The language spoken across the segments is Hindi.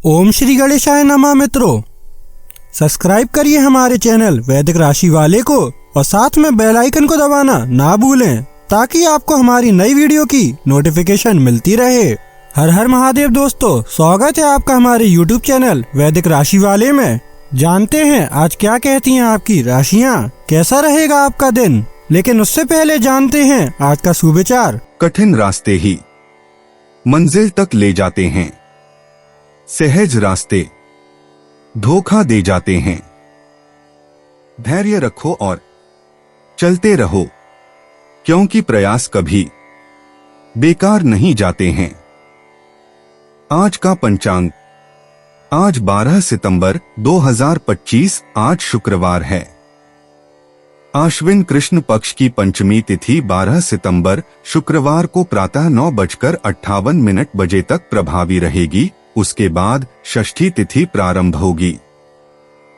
ओम श्री गणेशाय नमः। मित्रों, सब्सक्राइब करिए हमारे चैनल वैदिक राशि वाले को और साथ में बेल आइकन को दबाना ना भूलें ताकि आपको हमारी नई वीडियो की नोटिफिकेशन मिलती रहे। हर हर महादेव दोस्तों, स्वागत है आपका हमारे YouTube चैनल वैदिक राशि वाले में। जानते हैं आज क्या कहती हैं आपकी राशियां, कैसा रहेगा आपका दिन। लेकिन उससे पहले जानते हैं आज का सुविचार। कठिन रास्ते ही मंजिल तक ले जाते हैं, सहज रास्ते धोखा दे जाते हैं। धैर्य रखो और चलते रहो, क्योंकि प्रयास कभी बेकार नहीं जाते हैं। आज का पंचांग, आज 12 सितंबर 2025, आज शुक्रवार है। आश्विन कृष्ण पक्ष की पंचमी तिथि 12 सितंबर शुक्रवार को प्रातः 9:58 बजे तक प्रभावी रहेगी। उसके बाद षष्ठी तिथि प्रारंभ होगी।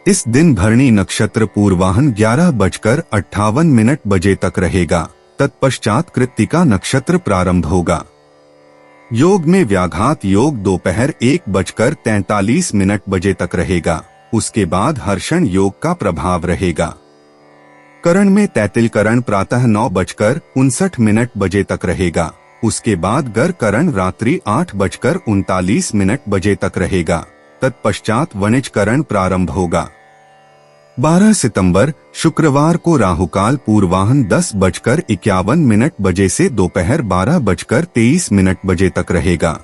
इस दिन भरणी नक्षत्र पूर्वाहन 11:58 बजे तक रहेगा। तत्पश्चात कृत्तिका नक्षत्र प्रारंभ होगा। योग में व्याघात योग दोपहर 1:43 बजे तक रहेगा। उसके बाद हर्षण योग का प्रभाव रहेगा। करण में तैतिल करण प्रातः 9:59 बजे तक रहेगा। उसके बाद गर करण रात्रि 8:39 बजे तक रहेगा। तत्पश्चात वणिज करण प्रारंभ होगा। 12 सितंबर शुक्रवार को राहुकाल पूर्वाहन 10:51 बजे से दोपहर 12:23 बजे तक रहेगा।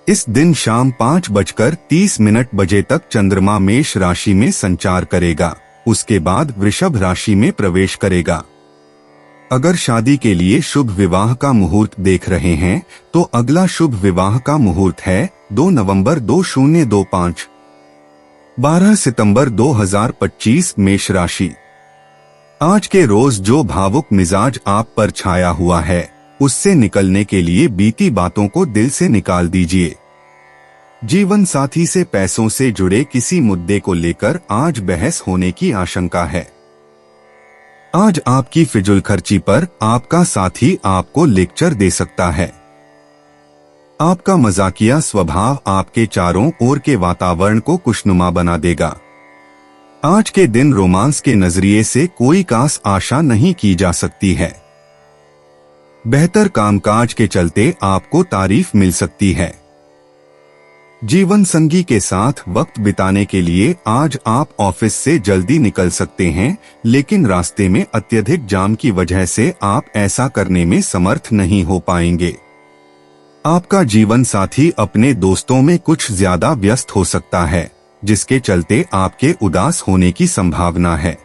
इस दिन शाम 5:30 बजे तक चंद्रमा मेष राशि में संचार करेगा। उसके बाद वृषभ राशि में प्रवेश करेगा। अगर शादी के लिए शुभ विवाह का मुहूर्त देख रहे हैं तो अगला शुभ विवाह का मुहूर्त है 2 नवंबर 2025। 12 सितंबर 2025 मेष राशि। आज के रोज जो भावुक मिजाज आप पर छाया हुआ है उससे निकलने के लिए बीती बातों को दिल से निकाल दीजिए। जीवन साथी से पैसों से जुड़े किसी मुद्दे को लेकर आज बहस होने की आशंका है। आज आपकी फिजूल खर्ची पर आपका साथी आपको लेक्चर दे सकता है। आपका मजाकिया स्वभाव आपके चारों ओर के वातावरण को खुशनुमा बना देगा। आज के दिन रोमांस के नजरिए से कोई खास आशा नहीं की जा सकती है। बेहतर कामकाज के चलते आपको तारीफ मिल सकती है। जीवन संगी के साथ वक्त बिताने के लिए आज आप ऑफिस से जल्दी निकल सकते हैं, लेकिन रास्ते में अत्यधिक जाम की वजह से आप ऐसा करने में समर्थ नहीं हो पाएंगे। आपका जीवन साथी अपने दोस्तों में कुछ ज्यादा व्यस्त हो सकता है, जिसके चलते आपके उदास होने की संभावना है।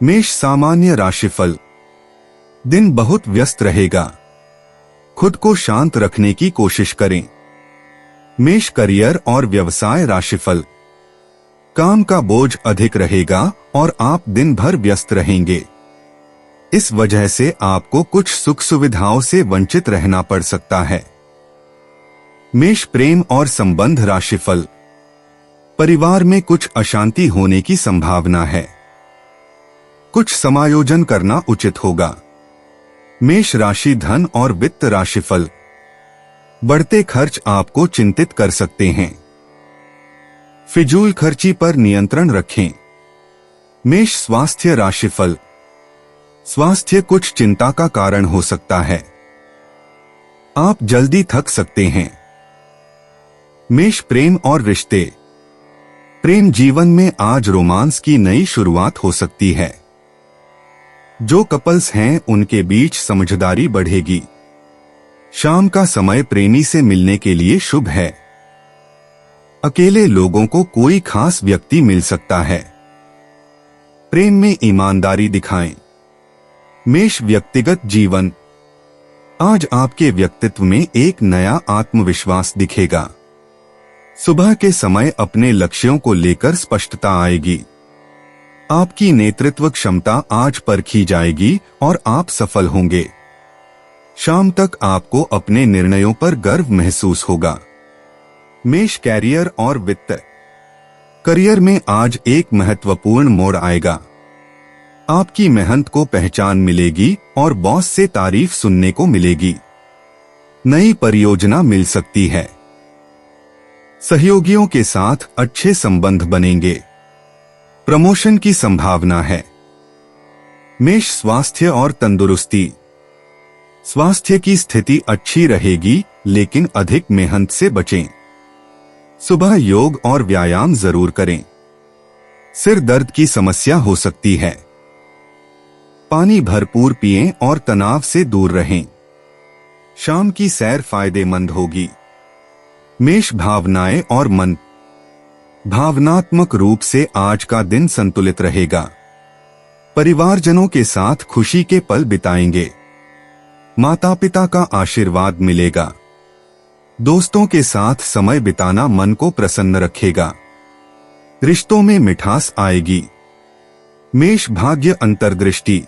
मेष सामान्य राशिफल। दिन बहुत व्यस्त रहेगा। खुद को शांत रखने की कोशिश करें। मेष करियर और व्यवसाय राशिफल। काम का बोझ अधिक रहेगा और आप दिन भर व्यस्त रहेंगे। इस वजह से आपको कुछ सुख सुविधाओं से वंचित रहना पड़ सकता है। मेष प्रेम और संबंध राशिफल। परिवार में कुछ अशांति होने की संभावना है। कुछ समायोजन करना उचित होगा। मेष राशि धन और वित्त राशिफल। बढ़ते खर्च आपको चिंतित कर सकते हैं। फिजूल खर्ची पर नियंत्रण रखें। मेष स्वास्थ्य राशिफल। स्वास्थ्य कुछ चिंता का कारण हो सकता है। आप जल्दी थक सकते हैं। मेष प्रेम और रिश्ते। प्रेम जीवन में आज रोमांस की नई शुरुआत हो सकती है। जो कपल्स हैं उनके बीच समझदारी बढ़ेगी। शाम का समय प्रेमी से मिलने के लिए शुभ है। अकेले लोगों को कोई खास व्यक्ति मिल सकता है। प्रेम में ईमानदारी दिखाएं। मेष व्यक्तिगत जीवन। आज आपके व्यक्तित्व में एक नया आत्मविश्वास दिखेगा। सुबह के समय अपने लक्ष्यों को लेकर स्पष्टता आएगी। आपकी नेतृत्व क्षमता आज परखी जाएगी और आप सफल होंगे। शाम तक आपको अपने निर्णयों पर गर्व महसूस होगा। मेष कैरियर और वित्त। करियर में आज एक महत्वपूर्ण मोड़ आएगा। आपकी मेहनत को पहचान मिलेगी और बॉस से तारीफ सुनने को मिलेगी। नई परियोजना मिल सकती है। सहयोगियों के साथ अच्छे संबंध बनेंगे। प्रमोशन की संभावना है। मेष स्वास्थ्य और तंदुरुस्ती। स्वास्थ्य की स्थिति अच्छी रहेगी, लेकिन अधिक मेहनत से बचें। सुबह योग और व्यायाम जरूर करें। सिर दर्द की समस्या हो सकती है। पानी भरपूर पिएं और तनाव से दूर रहें। शाम की सैर फायदेमंद होगी। मेष भावनाएं और मन। भावनात्मक रूप से आज का दिन संतुलित रहेगा। परिवारजनों के साथ खुशी के पल बिताएंगे। माता पिता का आशीर्वाद मिलेगा। दोस्तों के साथ समय बिताना मन को प्रसन्न रखेगा। रिश्तों में मिठास आएगी। मेष भाग्य अंतर्दृष्टि।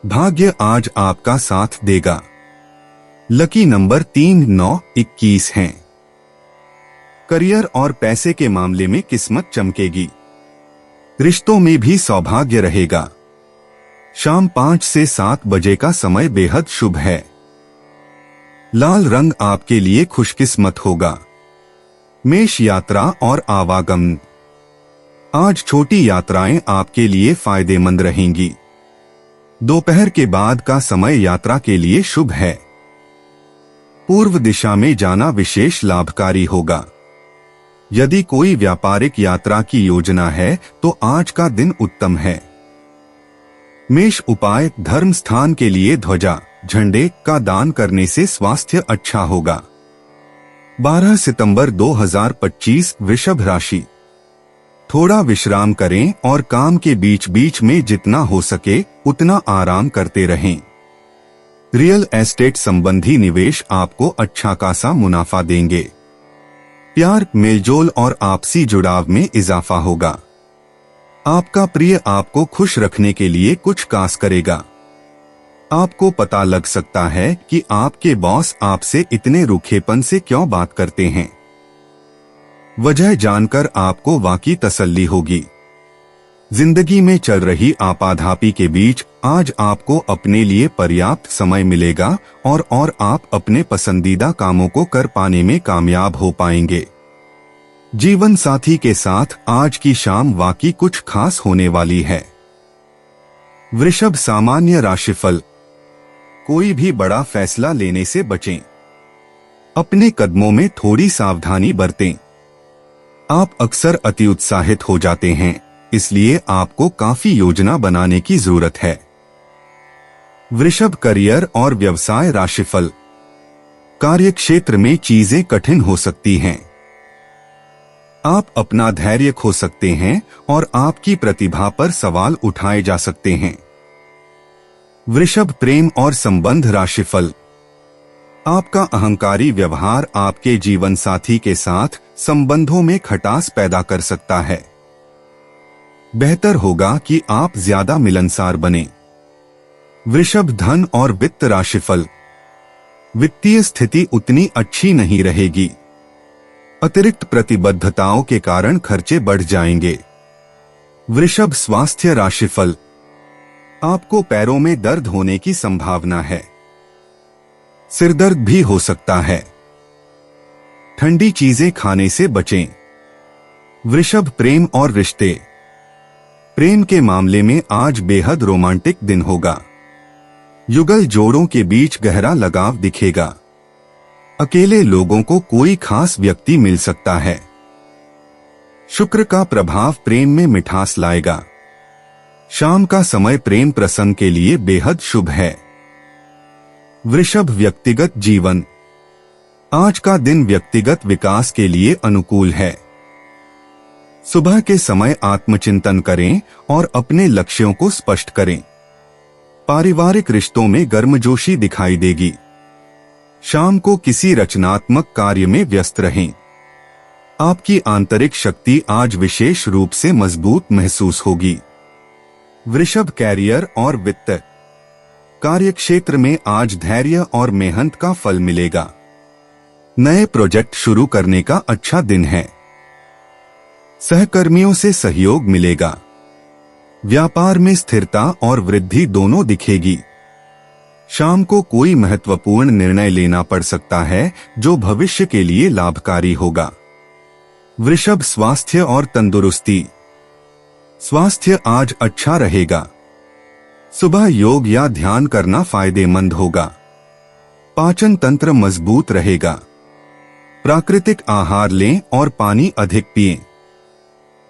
भाग्य आज आपका साथ देगा। लकी नंबर 3, 9, 21 हैं। करियर और पैसे के मामले में किस्मत चमकेगी। रिश्तों में भी सौभाग्य रहेगा। शाम 5 से 7 बजे का समय बेहद शुभ है। लाल रंग आपके लिए खुशकिस्मत होगा। मेष यात्रा और आवागमन। आज छोटी यात्राएं आपके लिए फायदेमंद रहेंगी। दोपहर के बाद का समय यात्रा के लिए शुभ है। पूर्व दिशा में जाना विशेष लाभकारी होगा। यदि कोई व्यापारिक यात्रा की योजना है तो आज का दिन उत्तम है। मेष उपाय। धर्म स्थान के लिए ध्वजा, झंडे का दान करने से स्वास्थ्य अच्छा होगा। 12 सितंबर 2025 वृषभ राशि। थोड़ा विश्राम करें और काम के बीच बीच में जितना हो सके उतना आराम करते रहें। रियल एस्टेट संबंधी निवेश आपको अच्छा खासा मुनाफा देंगे। प्यार, मेलजोल और आपसी जुड़ाव में इजाफा होगा। आपका प्रिय आपको खुश रखने के लिए कुछ खास करेगा। आपको पता लग सकता है कि आपके बॉस आपसे इतने रूखेपन से क्यों बात करते हैं। वजह जानकर आपको वाकई तसल्ली होगी। जिंदगी में चल रही आपाधापी के बीच आज आपको अपने लिए पर्याप्त समय मिलेगा और आप अपने पसंदीदा कामों को कर पाने में कामयाब हो पाएंगे। जीवन साथी के साथ आज की शाम वाकई कुछ खास होने वाली है। वृषभ सामान्य राशिफल। कोई भी बड़ा फैसला लेने से बचें। अपने कदमों में थोड़ी सावधानी बरतें। आप अक्सर अति उत्साहित हो जाते हैं, इसलिए आपको काफी योजना बनाने की जरूरत है। वृषभ करियर और व्यवसाय राशिफल। कार्यक्षेत्र में चीजें कठिन हो सकती हैं। आप अपना धैर्य खो सकते हैं और आपकी प्रतिभा पर सवाल उठाए जा सकते हैं। वृषभ प्रेम और संबंध राशिफल। आपका अहंकारी व्यवहार आपके जीवन साथी के साथ संबंधों में खटास पैदा कर सकता है। बेहतर होगा कि आप ज्यादा मिलनसार बने। वृषभ धन और वित्त राशिफल। वित्तीय स्थिति उतनी अच्छी नहीं रहेगी। अतिरिक्त प्रतिबद्धताओं के कारण खर्चे बढ़ जाएंगे। वृषभ स्वास्थ्य राशिफल। आपको पैरों में दर्द होने की संभावना है। सिरदर्द भी हो सकता है। ठंडी चीजें खाने से बचें। वृषभ प्रेम और रिश्ते। प्रेम के मामले में आज बेहद रोमांटिक दिन होगा। युगल जोड़ों के बीच गहरा लगाव दिखेगा। अकेले लोगों को कोई खास व्यक्ति मिल सकता है। शुक्र का प्रभाव प्रेम में मिठास लाएगा। शाम का समय प्रेम प्रसंग के लिए बेहद शुभ है। वृषभ व्यक्तिगत जीवन। आज का दिन व्यक्तिगत विकास के लिए अनुकूल है। सुबह के समय आत्मचिंतन करें और अपने लक्ष्यों को स्पष्ट करें। पारिवारिक रिश्तों में गर्मजोशी दिखाई देगी। शाम को किसी रचनात्मक कार्य में व्यस्त रहें। आपकी आंतरिक शक्ति आज विशेष रूप से मजबूत महसूस होगी। वृषभ कैरियर और वित्त। कार्यक्षेत्र में आज धैर्य और मेहनत का फल मिलेगा। नए प्रोजेक्ट शुरू करने का अच्छा दिन है। सहकर्मियों से सहयोग मिलेगा। व्यापार में स्थिरता और वृद्धि दोनों दिखेगी। शाम को कोई महत्वपूर्ण निर्णय लेना पड़ सकता है जो भविष्य के लिए लाभकारी होगा। वृषभ स्वास्थ्य और तंदुरुस्ती। स्वास्थ्य आज अच्छा रहेगा। सुबह योग या ध्यान करना फायदेमंद होगा। पाचन तंत्र मजबूत रहेगा। प्राकृतिक आहार लें और पानी अधिक पिएं।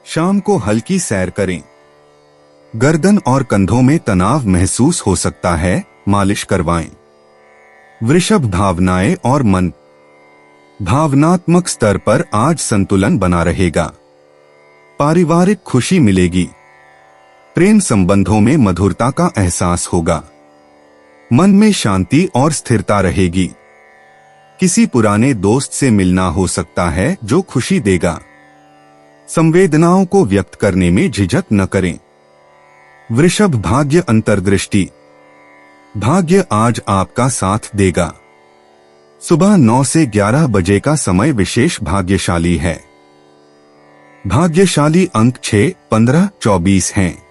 शाम को हल्की सैर करें। गर्दन और कंधों में तनाव महसूस हो सकता है, मालिश करवाएं। वृषभ भावनाएं और मन। भावनात्मक स्तर पर आज संतुलन बना रहेगा। पारिवारिक खुशी मिलेगी। प्रेम संबंधों में मधुरता का एहसास होगा। मन में शांति और स्थिरता रहेगी। किसी पुराने दोस्त से मिलना हो सकता है जो खुशी देगा। संवेदनाओं को व्यक्त करने में झिझक न करें। वृषभ भाग्य अंतर्दृष्टि। भाग्य आज आपका साथ देगा। सुबह 9 से 11 बजे का समय विशेष भाग्यशाली है। भाग्यशाली अंक 6, 15, 24 हैं।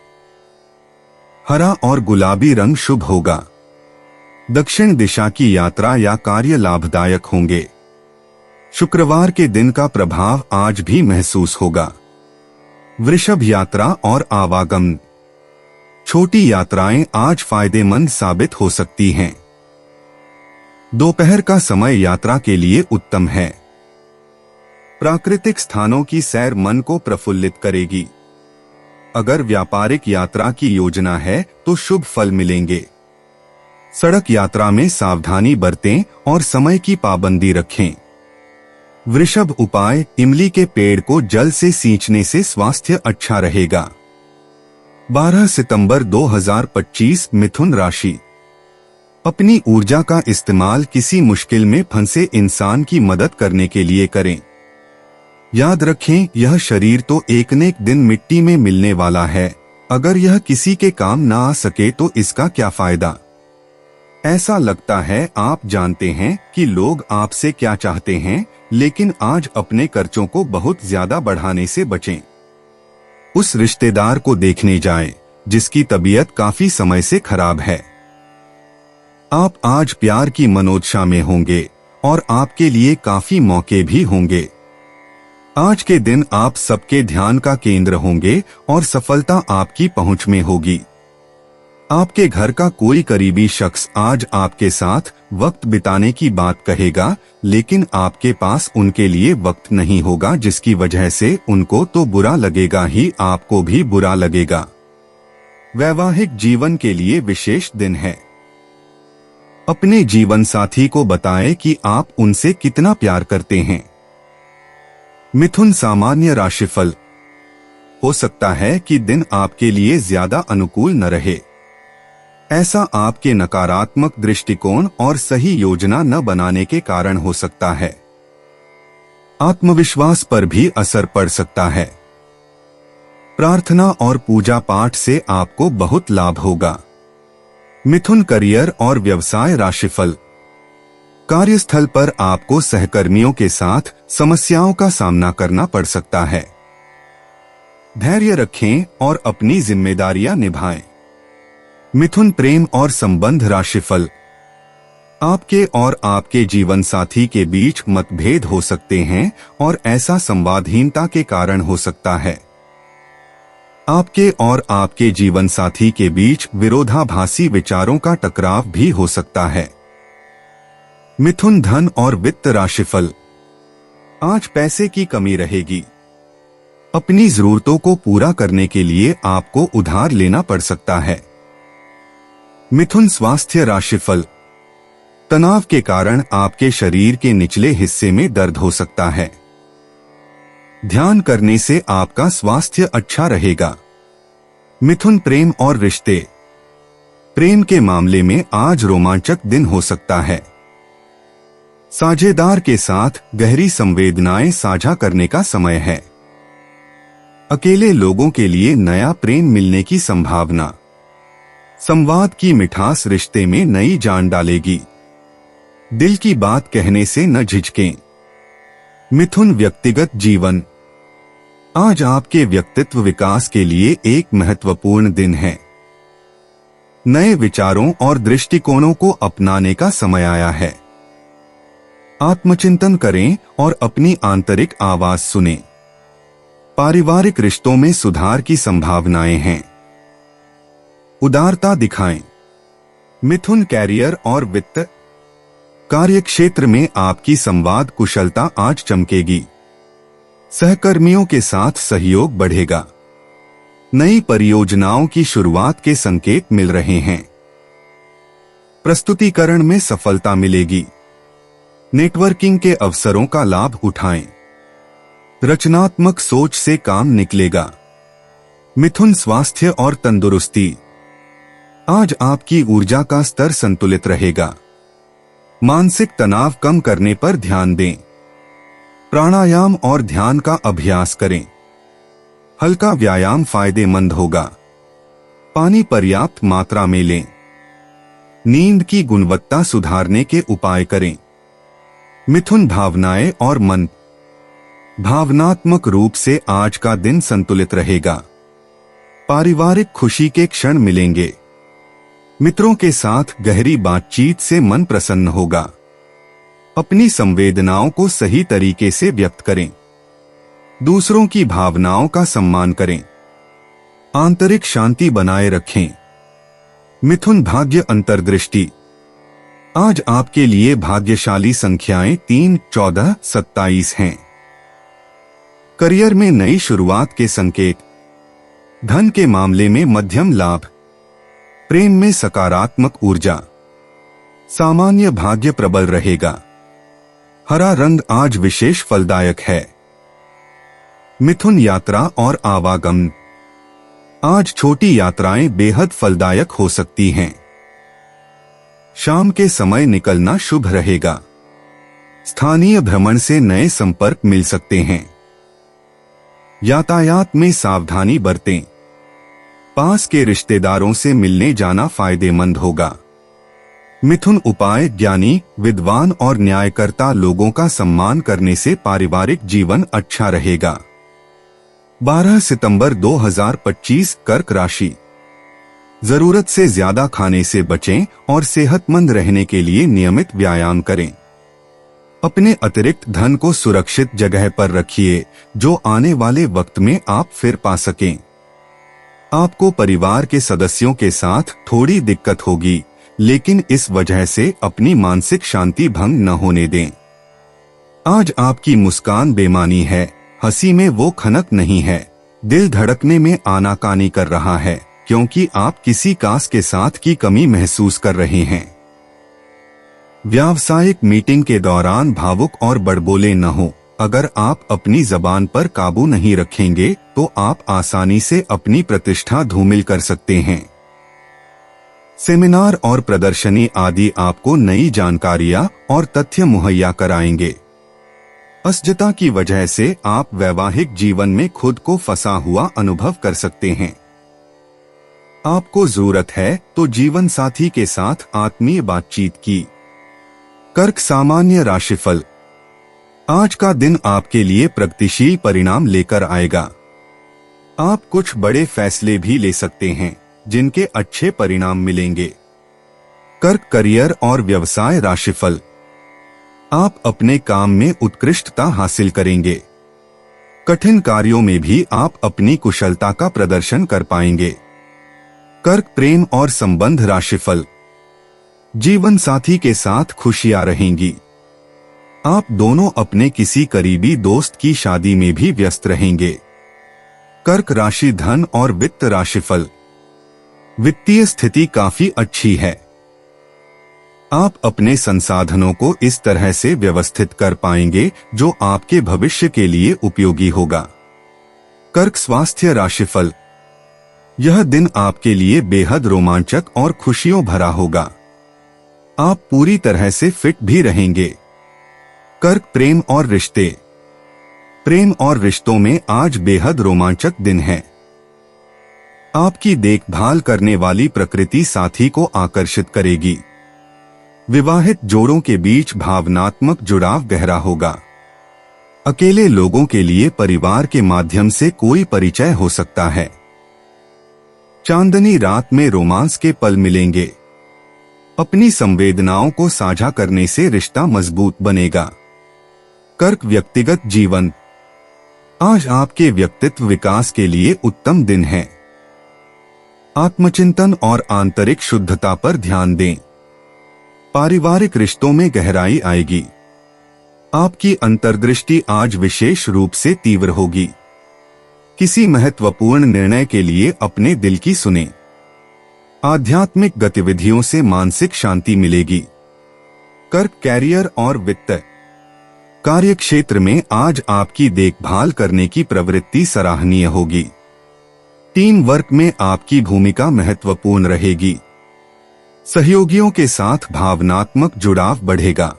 हरा और गुलाबी रंग शुभ होगा। दक्षिण दिशा की यात्रा या कार्य लाभदायक होंगे। शुक्रवार के दिन का प्रभाव आज भी महसूस होगा। वृषभ यात्रा और आवागमन। छोटी यात्राएं आज फायदेमंद साबित हो सकती हैं। दोपहर का समय यात्रा के लिए उत्तम है। प्राकृतिक स्थानों की सैर मन को प्रफुल्लित करेगी। अगर व्यापारिक यात्रा की योजना है तो शुभ फल मिलेंगे। सड़क यात्रा में सावधानी बरतें और समय की पाबंदी रखें। वृषभ उपाय। इमली के पेड़ को जल से सींचने से स्वास्थ्य अच्छा रहेगा। 12 सितंबर 2025 मिथुन राशि। अपनी ऊर्जा का इस्तेमाल किसी मुश्किल में फंसे इंसान की मदद करने के लिए करें। याद रखें, यह शरीर तो एक न एक दिन मिट्टी में मिलने वाला है। अगर यह किसी के काम ना आ सके तो इसका क्या फायदा। ऐसा लगता है आप जानते हैं कि लोग आपसे क्या चाहते हैं, लेकिन आज अपने खर्चों को बहुत ज्यादा बढ़ाने से बचें। उस रिश्तेदार को देखने जाएं, जिसकी तबीयत काफी समय से खराब है। आप आज प्यार की मनोदशा में होंगे और आपके लिए काफी मौके भी होंगे। आज के दिन आप सबके ध्यान का केंद्र होंगे और सफलता आपकी पहुंच में होगी। आपके घर का कोई करीबी शख्स आज आपके साथ वक्त बिताने की बात कहेगा, लेकिन आपके पास उनके लिए वक्त नहीं होगा, जिसकी वजह से उनको तो बुरा लगेगा ही, आपको भी बुरा लगेगा। वैवाहिक जीवन के लिए विशेष दिन है। अपने जीवन साथी को बताएं कि आप उनसे कितना प्यार करते हैं। मिथुन सामान्य राशिफल। हो सकता है कि दिन आपके लिए ज्यादा अनुकूल न रहे। ऐसा आपके नकारात्मक दृष्टिकोण और सही योजना न बनाने के कारण हो सकता है। आत्मविश्वास पर भी असर पड़ सकता है। प्रार्थना और पूजा पाठ से आपको बहुत लाभ होगा। मिथुन करियर और व्यवसाय राशिफल। कार्यस्थल पर आपको सहकर्मियों के साथ समस्याओं का सामना करना पड़ सकता है। धैर्य रखें और अपनी जिम्मेदारियां निभाएं। मिथुन प्रेम और संबंध राशिफल। आपके और आपके जीवन साथी के बीच मतभेद हो सकते हैं और ऐसा संवादहीनता के कारण हो सकता है। आपके और आपके जीवन साथी के बीच विरोधाभासी विचारों का टकराव भी हो सकता है। मिथुन धन और वित्त राशिफल। आज पैसे की कमी रहेगी। अपनी जरूरतों को पूरा करने के लिए आपको उधार लेना पड़ सकता है। मिथुन स्वास्थ्य राशिफल। तनाव के कारण आपके शरीर के निचले हिस्से में दर्द हो सकता है। ध्यान करने से आपका स्वास्थ्य अच्छा रहेगा। मिथुन प्रेम और रिश्ते। प्रेम के मामले में आज रोमांचक दिन हो सकता है। साझेदार के साथ गहरी संवेदनाएं साझा करने का समय है। अकेले लोगों के लिए नया प्रेम मिलने की संभावना। संवाद की मिठास रिश्ते में नई जान डालेगी। दिल की बात कहने से न झिझकें। मिथुन व्यक्तिगत जीवन। आज आपके व्यक्तित्व विकास के लिए एक महत्वपूर्ण दिन है। नए विचारों और दृष्टिकोणों को अपनाने का समय आया है। आत्मचिंतन करें और अपनी आंतरिक आवाज सुनें। पारिवारिक रिश्तों में सुधार की संभावनाएं हैं। उदारता दिखाएं। मिथुन कैरियर और वित्त। कार्यक्षेत्र में आपकी संवाद कुशलता आज चमकेगी। सहकर्मियों के साथ सहयोग बढ़ेगा। नई परियोजनाओं की शुरुआत के संकेत मिल रहे हैं। प्रस्तुतिकरण में सफलता मिलेगी। नेटवर्किंग के अवसरों का लाभ उठाएं। रचनात्मक सोच से काम निकलेगा। मिथुन स्वास्थ्य और तंदुरुस्ती। आज आपकी ऊर्जा का स्तर संतुलित रहेगा। मानसिक तनाव कम करने पर ध्यान दें। प्राणायाम और ध्यान का अभ्यास करें। हल्का व्यायाम फायदेमंद होगा। पानी पर्याप्त मात्रा में लें। नींद की गुणवत्ता सुधारने के उपाय करें। मिथुन भावनाएं और मन। भावनात्मक रूप से आज का दिन संतुलित रहेगा। पारिवारिक खुशी के क्षण मिलेंगे। मित्रों के साथ गहरी बातचीत से मन प्रसन्न होगा। अपनी संवेदनाओं को सही तरीके से व्यक्त करें। दूसरों की भावनाओं का सम्मान करें। आंतरिक शांति बनाए रखें। मिथुन भाग्य अंतर्दृष्टि। आज आपके लिए भाग्यशाली संख्याएं 3, 14, 27 हैं। करियर में नई शुरुआत के संकेत। धन के मामले में मध्यम लाभ। प्रेम में सकारात्मक ऊर्जा। सामान्य भाग्य प्रबल रहेगा। हरा रंग आज विशेष फलदायक है। मिथुन यात्रा और आवागमन। आज छोटी यात्राएं बेहद फलदायक हो सकती हैं। शाम के समय निकलना शुभ रहेगा। स्थानीय भ्रमण से नए संपर्क मिल सकते हैं। यातायात में सावधानी बरतें। पास के रिश्तेदारों से मिलने जाना फायदेमंद होगा। मिथुन उपाय। ज्ञानी, विद्वान और न्यायकर्ता लोगों का सम्मान करने से पारिवारिक जीवन अच्छा रहेगा। 12 सितंबर 2025 कर्क राशि। जरूरत से ज्यादा खाने से बचें और सेहतमंद रहने के लिए नियमित व्यायाम करें। अपने अतिरिक्त धन को सुरक्षित जगह पर रखिए जो आने वाले वक्त में आप फिर पा सकें। आपको परिवार के सदस्यों के साथ थोड़ी दिक्कत होगी, लेकिन इस वजह से अपनी मानसिक शांति भंग न होने दें। आज आपकी मुस्कान बेमानी है, हंसी में वो खनक नहीं है। दिल धड़कने में आनाकानी कर रहा है क्योंकि आप किसी कास के साथ की कमी महसूस कर रहे हैं। व्यावसायिक मीटिंग के दौरान भावुक और बड़बोले न हो। अगर आप अपनी जबान पर काबू नहीं रखेंगे तो आप आसानी से अपनी प्रतिष्ठा धूमिल कर सकते हैं। सेमिनार और प्रदर्शनी आदि आपको नई जानकारियां और तथ्य मुहैया कराएंगे। असजता की वजह से आप वैवाहिक जीवन में खुद को फंसा हुआ अनुभव कर सकते हैं। आपको जरूरत है तो जीवन साथी के साथ आत्मीय बातचीत की। कर्क सामान्य राशिफल। आज का दिन आपके लिए प्रगतिशील परिणाम लेकर आएगा। आप कुछ बड़े फैसले भी ले सकते हैं जिनके अच्छे परिणाम मिलेंगे। कर्क करियर और व्यवसाय राशिफल। आप अपने काम में उत्कृष्टता हासिल करेंगे। कठिन कार्यों में भी आप अपनी कुशलता का प्रदर्शन कर पाएंगे। कर्क प्रेम और संबंध राशिफल। जीवन साथी के साथ खुशियां रहेंगी। आप दोनों अपने किसी करीबी दोस्त की शादी में भी व्यस्त रहेंगे। कर्क राशि धन और वित्त राशिफल। वित्तीय स्थिति काफी अच्छी है। आप अपने संसाधनों को इस तरह से व्यवस्थित कर पाएंगे जो आपके भविष्य के लिए उपयोगी होगा। कर्क स्वास्थ्य राशिफल। यह दिन आपके लिए बेहद रोमांचक और खुशियों भरा होगा। आप पूरी तरह से फिट भी रहेंगे। कर्क प्रेम और रिश्ते। प्रेम और रिश्तों में आज बेहद रोमांचक दिन है। आपकी देखभाल करने वाली प्रकृति साथी को आकर्षित करेगी। विवाहित जोड़ों के बीच भावनात्मक जुड़ाव गहरा होगा। अकेले लोगों के लिए परिवार के माध्यम से कोई परिचय हो सकता है। चांदनी रात में रोमांस के पल मिलेंगे। अपनी संवेदनाओं को साझा करने से रिश्ता मजबूत बनेगा। कर्क व्यक्तिगत जीवन। आज आपके व्यक्तित्व विकास के लिए उत्तम दिन है। आत्मचिंतन और आंतरिक शुद्धता पर ध्यान दें। पारिवारिक रिश्तों में गहराई आएगी। आपकी अंतर्दृष्टि आज विशेष रूप से तीव्र होगी। किसी महत्वपूर्ण निर्णय के लिए अपने दिल की सुनें। आध्यात्मिक गतिविधियों से मानसिक शांति मिलेगी। कर्क, कैरियर और वित्त। कार्यक्षेत्र में आज आपकी देखभाल करने की प्रवृत्ति सराहनीय होगी। टीम वर्क में आपकी भूमिका महत्वपूर्ण रहेगी। सहयोगियों के साथ भावनात्मक जुड़ाव बढ़ेगा।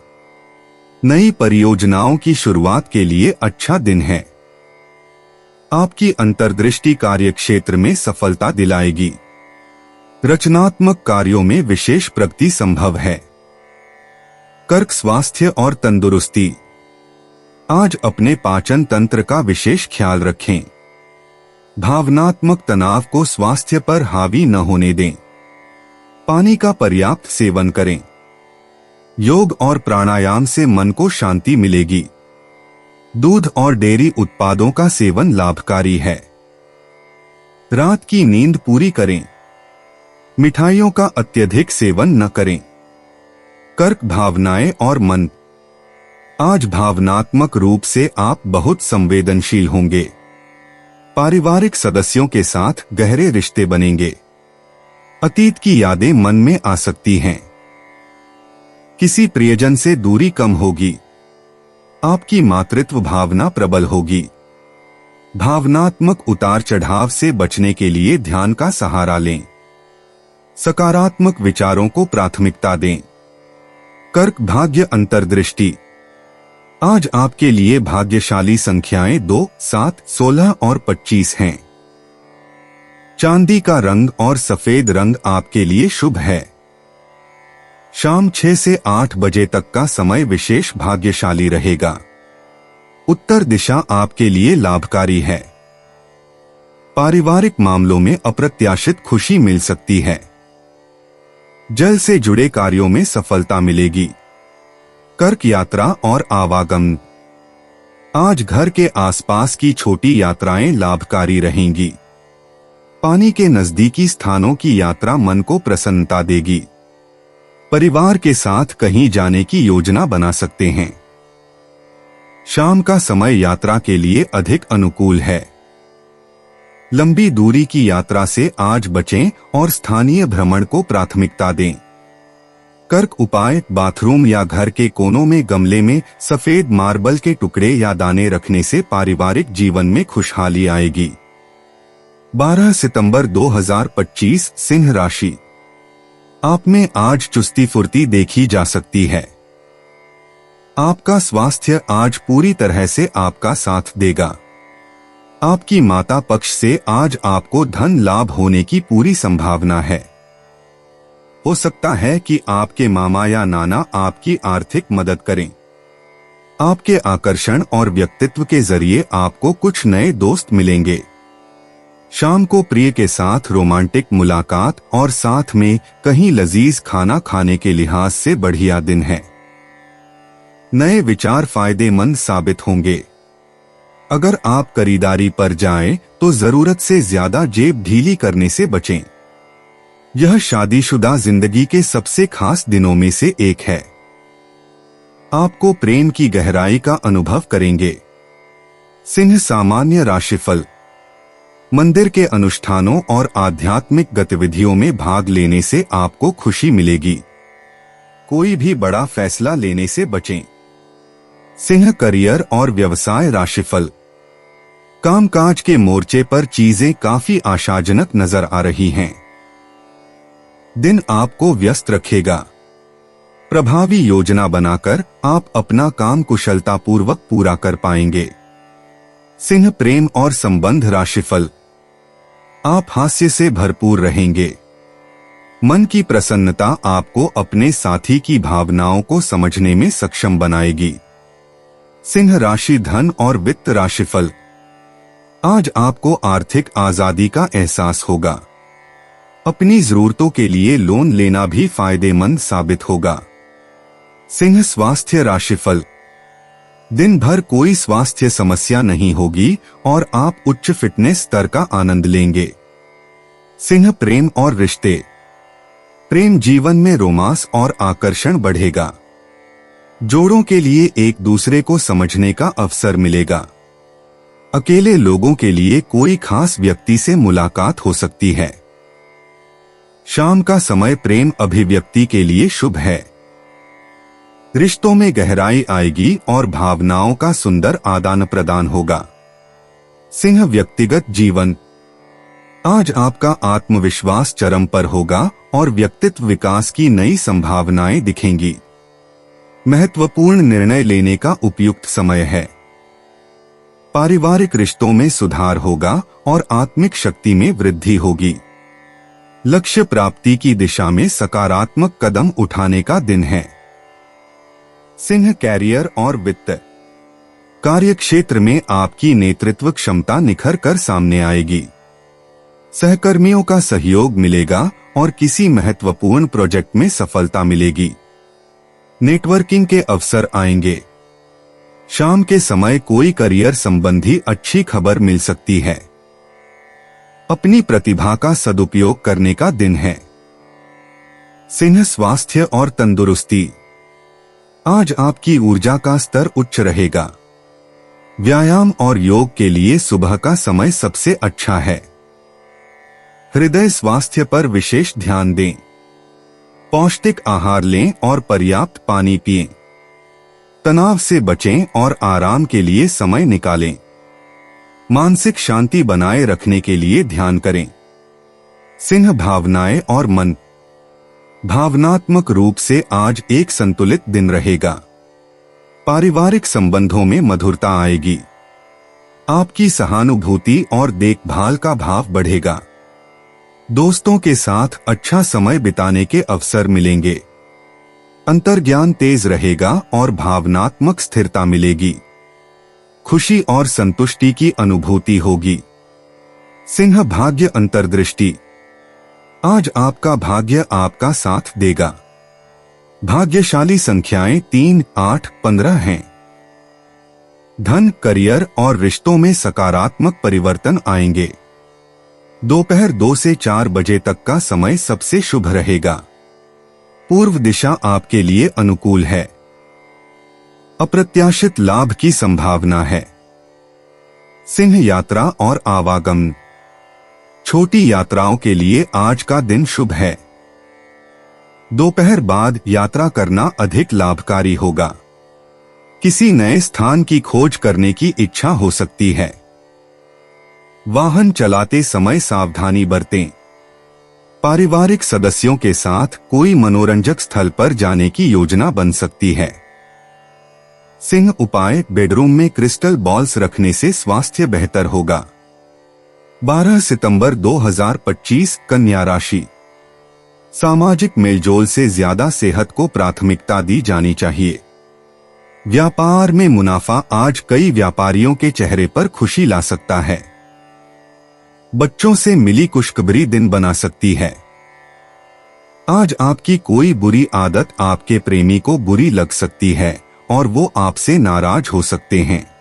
नई परियोजनाओं की शुरुआत के लिए अच्छा दिन है। आपकी अंतर्दृष्टि कार्यक्षेत्र में सफलता दिलाएगी। रचनात्मक कार्यों में विशेष प्रगति संभव है। कर्क, स्वास्थ्य और तंदुरुस्ती। आज अपने पाचन तंत्र का विशेष ख्याल रखें। भावनात्मक तनाव को स्वास्थ्य पर हावी न होने दें। पानी का पर्याप्त सेवन करें। योग और प्राणायाम से मन को शांति मिलेगी। दूध और डेयरी उत्पादों का सेवन लाभकारी है। रात की नींद पूरी करें। मिठाइयों का अत्यधिक सेवन न करें। कर्क, भावनाएं और मन। आज भावनात्मक रूप से आप बहुत संवेदनशील होंगे। पारिवारिक सदस्यों के साथ गहरे रिश्ते बनेंगे। अतीत की यादें मन में आ सकती हैं। किसी प्रियजन से दूरी कम होगी। आपकी मातृत्व भावना प्रबल होगी। भावनात्मक उतार चढ़ाव से बचने के लिए ध्यान का सहारा लें। सकारात्मक विचारों को प्राथमिकता दें। कर्क, भाग्य अंतर्दृष्टि। आज आपके लिए भाग्यशाली संख्याएं 2, 7, 16 और 25 हैं। चांदी का रंग और सफेद रंग आपके लिए शुभ है। शाम 6 से 8 बजे तक का समय विशेष भाग्यशाली रहेगा। उत्तर दिशा आपके लिए लाभकारी है। पारिवारिक मामलों में अप्रत्याशित खुशी मिल सकती है। जल से जुड़े कार्यों में सफलता मिलेगी। कर्क, यात्रा और आवागमन। आज घर के आसपास की छोटी यात्राएं लाभकारी रहेंगी। पानी के नजदीकी स्थानों की यात्रा मन को प्रसन्नता देगी। परिवार के साथ कहीं जाने की योजना बना सकते हैं। शाम का समय यात्रा के लिए अधिक अनुकूल है। लंबी दूरी की यात्रा से आज बचें और स्थानीय भ्रमण को प्राथमिकता दें। कर्क, उपाय, बाथरूम या घर के कोनों में गमले में सफेद मार्बल के टुकड़े या दाने रखने से पारिवारिक जीवन में खुशहाली आएगी। 12 सितंबर 2025, सिंह राशि। आप में आज चुस्ती फुर्ती देखी जा सकती है। आपका स्वास्थ्य आज पूरी तरह से आपका साथ देगा। आपकी माता पक्ष से आज आपको धन लाभ होने की पूरी संभावना है। हो सकता है कि आपके मामा या नाना आपकी आर्थिक मदद करें। आपके आकर्षण और व्यक्तित्व के जरिए आपको कुछ नए दोस्त मिलेंगे। शाम को प्रिय के साथ रोमांटिक मुलाकात और साथ में कहीं लजीज खाना खाने के लिहाज से बढ़िया दिन है। नए विचार फायदेमंद साबित होंगे। अगर आप खरीदारी पर जाएं तो जरूरत से ज्यादा जेब ढीली करने से बचें। यह शादीशुदा जिंदगी के सबसे खास दिनों में से एक है। आपको प्रेम की गहराई का अनुभव करेंगे। सिंह, सामान्य राशिफल। मंदिर के अनुष्ठानों और आध्यात्मिक गतिविधियों में भाग लेने से आपको खुशी मिलेगी। कोई भी बड़ा फैसला लेने से बचें। सिंह, करियर और व्यवसाय राशिफल। कामकाज के मोर्चे पर चीजें काफी आशाजनक नजर आ रही हैं। दिन आपको व्यस्त रखेगा। प्रभावी योजना बनाकर आप अपना काम कुशलतापूर्वक पूरा कर पाएंगे। सिंह, प्रेम और संबंध राशिफल। आप हास्य से भरपूर रहेंगे। मन की प्रसन्नता आपको अपने साथी की भावनाओं को समझने में सक्षम बनाएगी। सिंह राशि, धन और वित्त राशिफल। आज आपको आर्थिक आजादी का एहसास होगा। अपनी जरूरतों के लिए लोन लेना भी फायदेमंद साबित होगा। सिंह, स्वास्थ्य राशिफल। दिन भर कोई स्वास्थ्य समस्या नहीं होगी और आप उच्च फिटनेस स्तर का आनंद लेंगे। सिंह, प्रेम और रिश्ते। प्रेम जीवन में रोमांस और आकर्षण बढ़ेगा। जोड़ों के लिए एक दूसरे को समझने का अवसर मिलेगा। अकेले लोगों के लिए कोई खास व्यक्ति से मुलाकात हो सकती है। शाम का समय प्रेम अभिव्यक्ति के लिए शुभ है। रिश्तों में गहराई आएगी और भावनाओं का सुंदर आदान प्रदान होगा। सिंह, व्यक्तिगत जीवन। आज आपका आत्मविश्वास चरम पर होगा और व्यक्तित्व विकास की नई संभावनाएं दिखेंगी। महत्वपूर्ण निर्णय लेने का उपयुक्त समय है। पारिवारिक रिश्तों में सुधार होगा और आत्मिक शक्ति में वृद्धि होगी। लक्ष्य प्राप्ति की दिशा में सकारात्मक कदम उठाने का दिन है। सिंह, कैरियर और वित्त। कार्यक्षेत्र में आपकी नेतृत्व क्षमता निखर कर सामने आएगी। सहकर्मियों का सहयोग मिलेगा और किसी महत्वपूर्ण प्रोजेक्ट में सफलता मिलेगी। नेटवर्किंग के अवसर आएंगे। शाम के समय कोई करियर संबंधी अच्छी खबर मिल सकती है। अपनी प्रतिभा का सदुपयोग करने का दिन है। सिंह, स्वास्थ्य और तंदुरुस्ती। आज आपकी ऊर्जा का स्तर उच्च रहेगा। व्यायाम और योग के लिए सुबह का समय सबसे अच्छा है। हृदय स्वास्थ्य पर विशेष ध्यान दें। पौष्टिक आहार लें और पर्याप्त पानी पिएं। तनाव से बचें और आराम के लिए समय निकालें। मानसिक शांति बनाए रखने के लिए ध्यान करें। सिंह, भावनाएं और मन। भावनात्मक रूप से आज एक संतुलित दिन रहेगा। पारिवारिक संबंधों में मधुरता आएगी। आपकी सहानुभूति और देखभाल का भाव बढ़ेगा। दोस्तों के साथ अच्छा समय बिताने के अवसर मिलेंगे। अंतर्ज्ञान तेज रहेगा और भावनात्मक स्थिरता मिलेगी। खुशी और संतुष्टि की अनुभूति होगी। सिंह, भाग्य अंतर्दृष्टि। आज आपका भाग्य आपका साथ देगा। भाग्यशाली संख्याएं 3, 8, 15 हैं। धन, करियर और रिश्तों में सकारात्मक परिवर्तन आएंगे। दोपहर 2 से 4 बजे तक का समय सबसे शुभ रहेगा। पूर्व दिशा आपके लिए अनुकूल है। अप्रत्याशित लाभ की संभावना है। सिंह, यात्रा और आवागमन। छोटी यात्राओं के लिए आज का दिन शुभ है। दोपहर बाद यात्रा करना अधिक लाभकारी होगा। किसी नए स्थान की खोज करने की इच्छा हो सकती है। वाहन चलाते समय सावधानी बरतें। पारिवारिक सदस्यों के साथ कोई मनोरंजक स्थल पर जाने की योजना बन सकती है। सिंह, उपाय। बेडरूम में क्रिस्टल बॉल्स रखने से स्वास्थ्य बेहतर होगा। 12 सितंबर 2025, कन्या राशि। सामाजिक मेलजोल से ज्यादा सेहत को प्राथमिकता दी जानी चाहिए। व्यापार में मुनाफा आज कई व्यापारियों के चेहरे पर खुशी ला सकता है। बच्चों से मिली खुशखबरी दिन बना सकती है। आज आपकी कोई बुरी आदत आपके प्रेमी को बुरी लग सकती है और वो आपसे नाराज हो सकते हैं।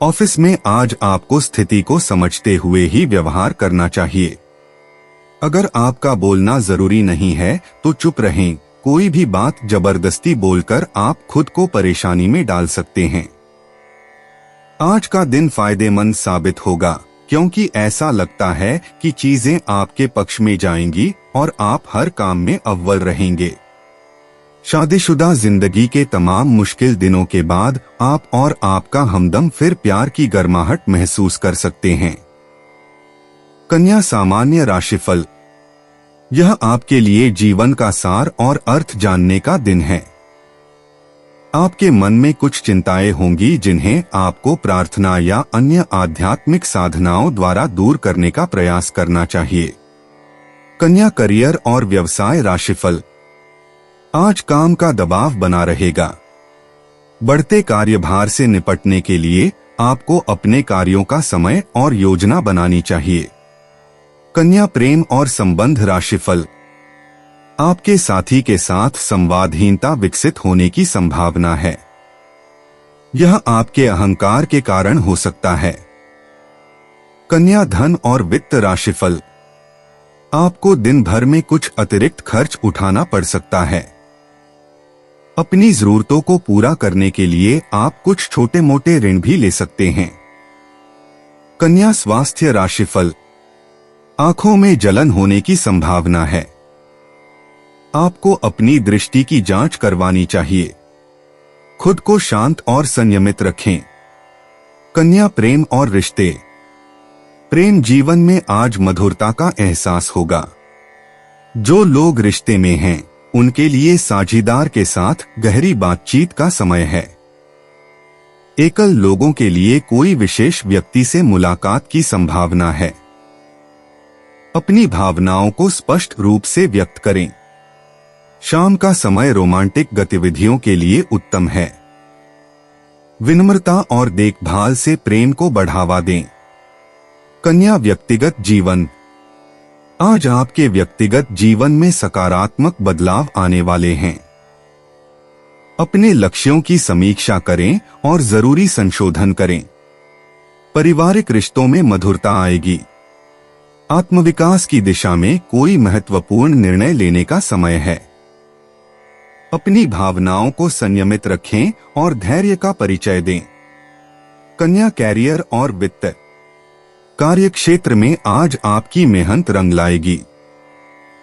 ऑफिस में आज आपको स्थिति को समझते हुए ही व्यवहार करना चाहिए। अगर आपका बोलना जरूरी नहीं है तो चुप रहें। कोई भी बात जबरदस्ती बोलकर आप खुद को परेशानी में डाल सकते हैं। आज का दिन फायदेमंद साबित होगा क्योंकि ऐसा लगता है कि चीजें आपके पक्ष में जाएंगी और आप हर काम में अव्वल रहेंगे। शादीशुदा जिंदगी के तमाम मुश्किल दिनों के बाद आप और आपका हमदम फिर प्यार की गर्माहट महसूस कर सकते हैं। कन्या, सामान्य राशिफल। यह आपके लिए जीवन का सार और अर्थ जानने का दिन है। आपके मन में कुछ चिंताएं होंगी जिन्हें आपको प्रार्थना या अन्य आध्यात्मिक साधनाओं द्वारा दूर करने का प्रयास करना चाहिए। कन्या, करियर और व्यवसाय राशिफल। आज काम का दबाव बना रहेगा। बढ़ते कार्यभार से निपटने के लिए आपको अपने कार्यों का समय और योजना बनानी चाहिए। कन्या, प्रेम और संबंध राशिफल। आपके साथी के साथ संवादहीनता विकसित होने की संभावना है। यह आपके अहंकार के कारण हो सकता है। कन्या, धन और वित्त राशिफल। आपको दिन भर में कुछ अतिरिक्त खर्च उठाना पड़ सकता है। अपनी जरूरतों को पूरा करने के लिए आप कुछ छोटे मोटे ऋण भी ले सकते हैं। कन्या, स्वास्थ्य राशिफल। आंखों में जलन होने की संभावना है। आपको अपनी दृष्टि की जांच करवानी चाहिए। खुद को शांत और संयमित रखें। कन्या, प्रेम और रिश्ते। प्रेम जीवन में आज मधुरता का एहसास होगा। जो लोग रिश्ते में हैं, उनके लिए साझीदार के साथ गहरी बातचीत का समय है। एकल लोगों के लिए कोई विशेष व्यक्ति से मुलाकात की संभावना है। अपनी भावनाओं को स्पष्ट रूप से व्यक्त करें। शाम का समय रोमांटिक गतिविधियों के लिए उत्तम है। विनम्रता और देखभाल से प्रेम को बढ़ावा दें। कन्या, व्यक्तिगत जीवन। आज आपके व्यक्तिगत जीवन में सकारात्मक बदलाव आने वाले हैं। अपने लक्ष्यों की समीक्षा करें और जरूरी संशोधन करें। पारिवारिक रिश्तों में मधुरता आएगी। आत्मविकास की दिशा में कोई महत्वपूर्ण निर्णय लेने का समय है। अपनी भावनाओं को संयमित रखें और धैर्य का परिचय दें। कन्या, कैरियर और वित्त। कार्यक्षेत्र में आज आपकी मेहनत रंग लाएगी।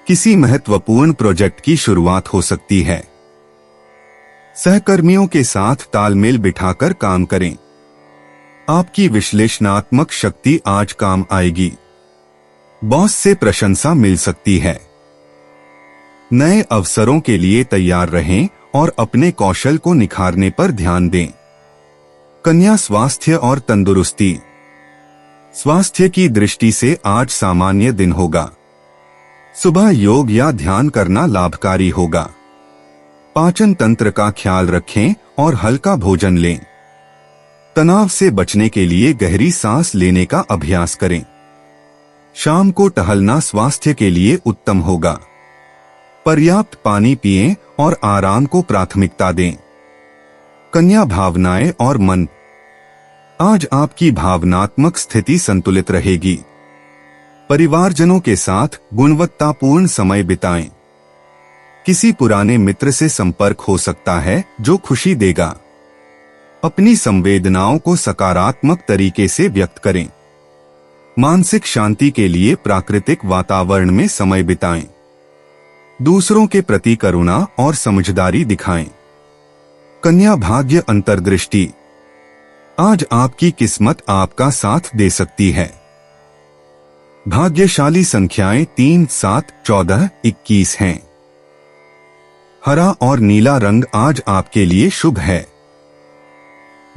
किसी महत्वपूर्ण प्रोजेक्ट की शुरुआत हो सकती है। सहकर्मियों के साथ तालमेल बिठाकर काम करें। आपकी विश्लेषणात्मक शक्ति आज काम आएगी। बॉस से प्रशंसा मिल सकती है। नए अवसरों के लिए तैयार रहें और अपने कौशल को निखारने पर ध्यान दें। कन्या, स्वास्थ्य और तंदुरुस्ती। स्वास्थ्य की दृष्टि से आज सामान्य दिन होगा। सुबह योग या ध्यान करना लाभकारी होगा। पाचन तंत्र का ख्याल रखें और हल्का भोजन लें। तनाव से बचने के लिए गहरी सांस लेने का अभ्यास करें। शाम को टहलना स्वास्थ्य के लिए उत्तम होगा। पर्याप्त पानी पिएं और आराम को प्राथमिकता दें। कन्या, भावनाएं और मन। आज आपकी भावनात्मक स्थिति संतुलित रहेगी। परिवारजनों के साथ गुणवत्तापूर्ण समय बिताएं। किसी पुराने मित्र से संपर्क हो सकता है जो खुशी देगा। अपनी संवेदनाओं को सकारात्मक तरीके से व्यक्त करें। मानसिक शांति के लिए प्राकृतिक वातावरण में समय बिताएं। दूसरों के प्रति करुणा और समझदारी दिखाएं। कन्या, भाग्य अंतर्दृष्टि। आज आपकी किस्मत आपका साथ दे सकती है। भाग्यशाली संख्याएं 3, 7, 14, 21 हैं। हरा और नीला रंग आज आपके लिए शुभ है।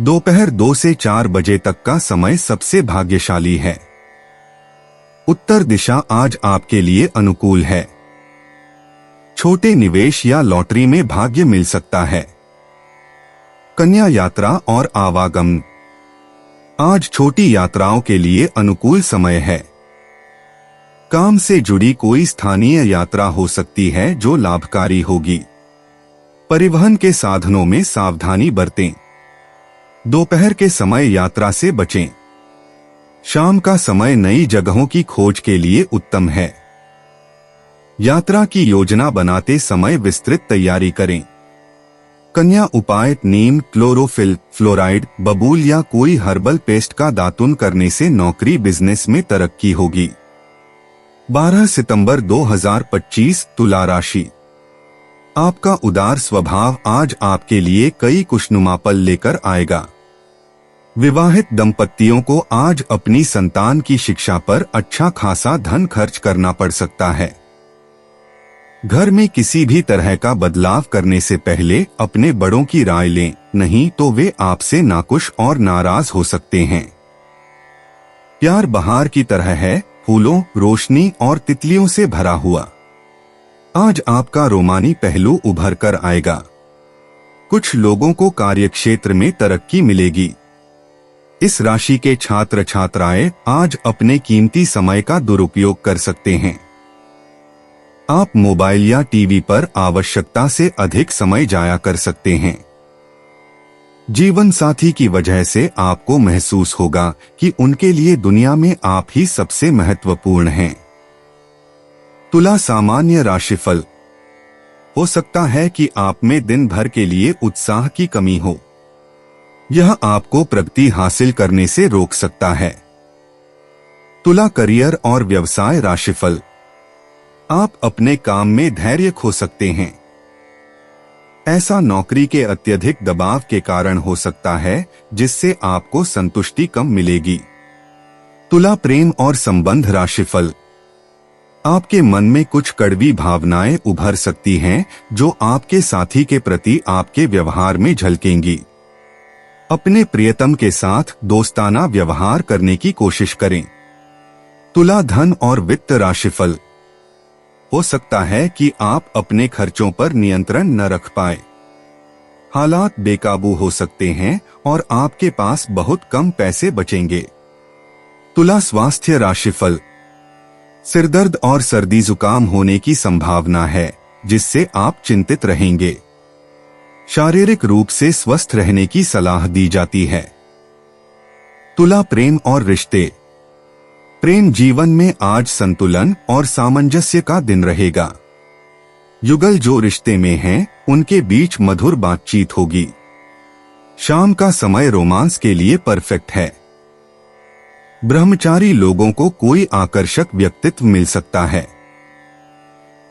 दोपहर 2 से 4 बजे तक का समय सबसे भाग्यशाली है। उत्तर दिशा आज आपके लिए अनुकूल है। छोटे निवेश या लॉटरी में भाग्य मिल सकता है। कन्या, यात्रा और आवागमन। आज छोटी यात्राओं के लिए अनुकूल समय है। काम से जुड़ी कोई स्थानीय यात्रा हो सकती है जो लाभकारी होगी। परिवहन के साधनों में सावधानी बरतें। दोपहर के समय यात्रा से बचें। शाम का समय नई जगहों की खोज के लिए उत्तम है। यात्रा की योजना बनाते समय विस्तृत तैयारी करें। कन्या, उपाय। नीम, क्लोरोफिल, फ्लोराइड, बबूल या कोई हर्बल पेस्ट का दातुन करने से नौकरी बिजनेस में तरक्की होगी। 12 सितंबर 2025, तुला राशि। आपका उदार स्वभाव आज आपके लिए कई खुशनुमा पल लेकर आएगा। विवाहित दंपतियों को आज अपनी संतान की शिक्षा पर अच्छा खासा धन खर्च करना पड़ सकता है। घर में किसी भी तरह का बदलाव करने से पहले अपने बड़ों की राय लें, नहीं तो वे आपसे नाखुश और नाराज हो सकते हैं। प्यार बहार की तरह है, फूलों, रोशनी और तितलियों से भरा हुआ। आज आपका रोमानी पहलू उभर कर आएगा। कुछ लोगों को कार्यक्षेत्र में तरक्की मिलेगी। इस राशि के छात्र छात्राएं आज अपने कीमती समय का दुरुपयोग कर सकते हैं। आप मोबाइल या टीवी पर आवश्यकता से अधिक समय जाया कर सकते हैं। जीवन साथी की वजह से आपको महसूस होगा कि उनके लिए दुनिया में आप ही सबसे महत्वपूर्ण हैं। तुला सामान्य राशिफल। हो सकता है कि आप में दिन भर के लिए उत्साह की कमी हो। यह आपको प्रगति हासिल करने से रोक सकता है। तुला करियर और व्यवसाय राशिफल। आप अपने काम में धैर्य खो सकते हैं। ऐसा नौकरी के अत्यधिक दबाव के कारण हो सकता है जिससे आपको संतुष्टि कम मिलेगी। तुला प्रेम और संबंध राशिफल। आपके मन में कुछ कड़वी भावनाएं उभर सकती हैं जो आपके साथी के प्रति आपके व्यवहार में झलकेंगी। अपने प्रियतम के साथ दोस्ताना व्यवहार करने की कोशिश करें। तुला धन और वित्त राशिफल। हो सकता है कि आप अपने खर्चों पर नियंत्रण न रख पाए। हालात बेकाबू हो सकते हैं और आपके पास बहुत कम पैसे बचेंगे। तुला स्वास्थ्य राशिफल। सिरदर्द और सर्दी जुकाम होने की संभावना है जिससे आप चिंतित रहेंगे। शारीरिक रूप से स्वस्थ रहने की सलाह दी जाती है। तुला प्रेम और रिश्ते। प्रेम जीवन में आज संतुलन और सामंजस्य का दिन रहेगा। युगल जो रिश्ते में हैं, उनके बीच मधुर बातचीत होगी। शाम का समय रोमांस के लिए परफेक्ट है। ब्रह्मचारी लोगों को कोई आकर्षक व्यक्तित्व मिल सकता है।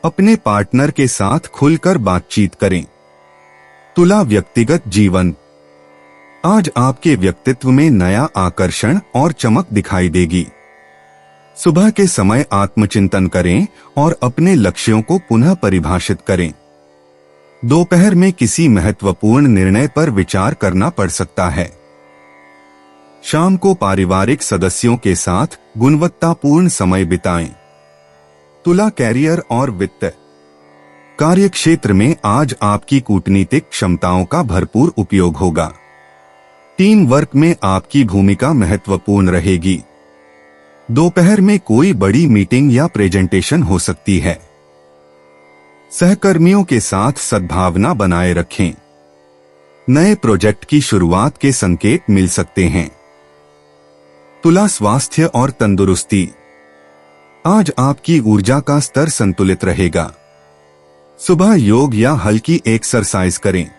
अपने पार्टनर के साथ खुलकर बातचीत करें। तुला व्यक्तिगत जीवन। आज आपके व्यक्तित्व में नया आकर्षण और चमक दिखाई देगी। सुबह के समय आत्मचिंतन करें और अपने लक्ष्यों को पुनः परिभाषित करें। दोपहर में किसी महत्वपूर्ण निर्णय पर विचार करना पड़ सकता है। शाम को पारिवारिक सदस्यों के साथ गुणवत्तापूर्ण समय बिताएं। तुला कैरियर और वित्त। कार्यक्षेत्र में आज आपकी कूटनीतिक क्षमताओं का भरपूर उपयोग होगा। टीम वर्क में आपकी भूमिका महत्वपूर्ण रहेगी। दोपहर में कोई बड़ी मीटिंग या प्रेजेंटेशन हो सकती है। सहकर्मियों के साथ सद्भावना बनाए रखें। नए प्रोजेक्ट की शुरुआत के संकेत मिल सकते हैं। तुला स्वास्थ्य और तंदुरुस्ती। आज आपकी ऊर्जा का स्तर संतुलित रहेगा। सुबह योग या हल्की एक्सरसाइज करें।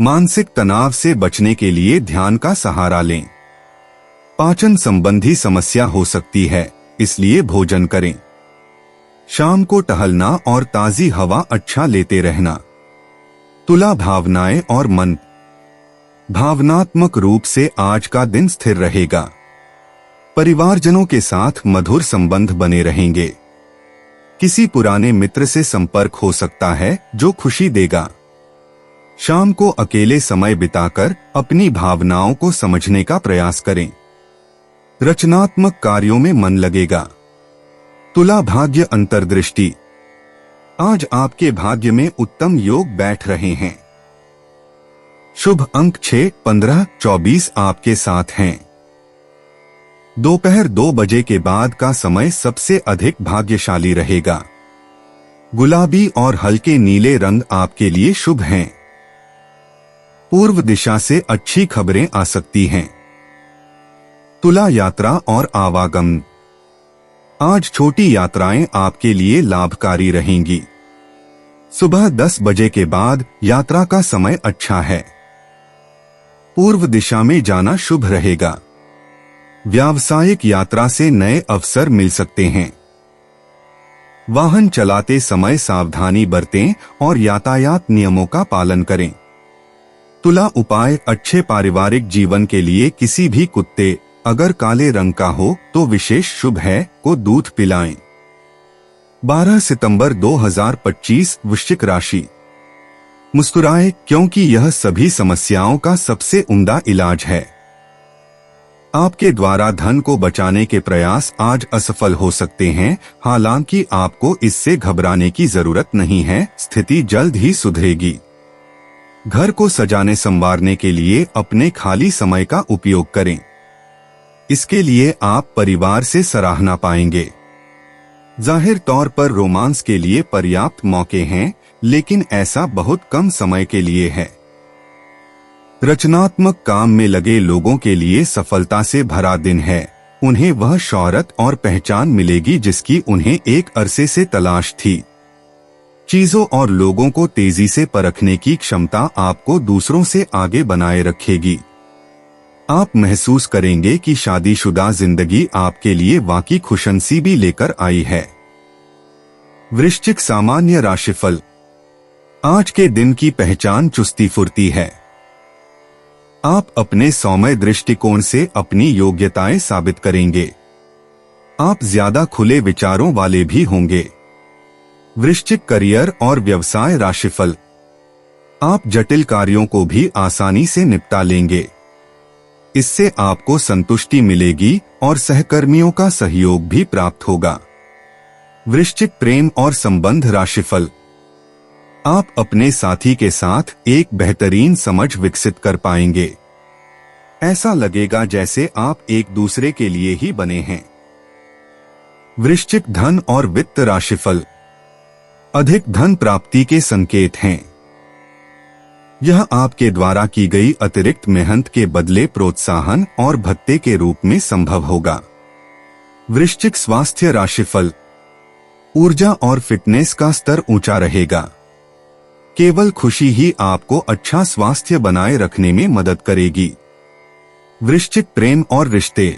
मानसिक तनाव से बचने के लिए ध्यान का सहारा लें। पाचन संबंधी समस्या हो सकती है, इसलिए भोजन करें। शाम को टहलना और ताजी हवा अच्छा लेते रहना। तुला भावनाएं और मन। भावनात्मक रूप से आज का दिन स्थिर रहेगा। परिवारजनों के साथ मधुर संबंध बने रहेंगे। किसी पुराने मित्र से संपर्क हो सकता है जो खुशी देगा। शाम को अकेले समय बिताकर अपनी भावनाओं को समझने का प्रयास करें। रचनात्मक कार्यों में मन लगेगा। तुला भाग्य अंतर्दृष्टि। आज आपके भाग्य में उत्तम योग बैठ रहे हैं। शुभ अंक 6, 15, 24 आपके साथ हैं। दोपहर 2 बजे के बाद का समय सबसे अधिक भाग्यशाली रहेगा। गुलाबी और हल्के नीले रंग आपके लिए शुभ हैं। पूर्व दिशा से अच्छी खबरें आ सकती हैं। तुला यात्रा और आवागमन। आज छोटी यात्राएं आपके लिए लाभकारी रहेंगी। सुबह 10 बजे के बाद यात्रा का समय अच्छा है। पूर्व दिशा में जाना शुभ रहेगा। व्यावसायिक यात्रा से नए अवसर मिल सकते हैं। वाहन चलाते समय सावधानी बरतें और यातायात नियमों का पालन करें। तुला उपाय। अच्छे पारिवारिक जीवन के लिए किसी भी कुत्ते, अगर काले रंग का हो तो विशेष शुभ है, को दूध पिलाएं। 12 सितंबर 2025 वृश्चिक राशि। मुस्कुराएं क्योंकि यह सभी समस्याओं का सबसे उम्दा इलाज है। आपके द्वारा धन को बचाने के प्रयास आज असफल हो सकते हैं, हालांकि आपको इससे घबराने की जरूरत नहीं है। स्थिति जल्द ही सुधरेगी। घर को सजाने संवारने के लिए अपने खाली समय का उपयोग करें। इसके लिए आप परिवार से सराहना पाएंगे। जाहिर तौर पर रोमांस के लिए पर्याप्त मौके हैं, लेकिन ऐसा बहुत कम समय के लिए है। रचनात्मक काम में लगे लोगों के लिए सफलता से भरा दिन है। उन्हें वह शोहरत और पहचान मिलेगी जिसकी उन्हें एक अरसे से तलाश थी। चीजों और लोगों को तेजी से परखने की क्षमता आपको दूसरों से आगे बनाए रखेगी। आप महसूस करेंगे कि शादीशुदा जिंदगी आपके लिए वाकई खुशनसीबी लेकर आई है। वृश्चिक सामान्य राशिफल। आज के दिन की पहचान चुस्ती फुर्ती है। आप अपने सौम्य दृष्टिकोण से अपनी योग्यताएं साबित करेंगे। आप ज्यादा खुले विचारों वाले भी होंगे। वृश्चिक करियर और व्यवसाय राशिफल। आप जटिल कार्यों को भी आसानी से निपटा लेंगे। इससे आपको संतुष्टि मिलेगी और सहकर्मियों का सहयोग भी प्राप्त होगा। वृश्चिक प्रेम और संबंध राशिफल। आप अपने साथी के साथ एक बेहतरीन समझ विकसित कर पाएंगे। ऐसा लगेगा जैसे आप एक दूसरे के लिए ही बने हैं। वृश्चिक धन और वित्त राशिफल। अधिक धन प्राप्ति के संकेत हैं। यह आपके द्वारा की गई अतिरिक्त मेहनत के बदले प्रोत्साहन और भत्ते के रूप में संभव होगा। वृश्चिक स्वास्थ्य राशिफल। ऊर्जा और फिटनेस का स्तर ऊंचा रहेगा। केवल खुशी ही आपको अच्छा स्वास्थ्य बनाए रखने में मदद करेगी। वृश्चिक प्रेम और रिश्ते।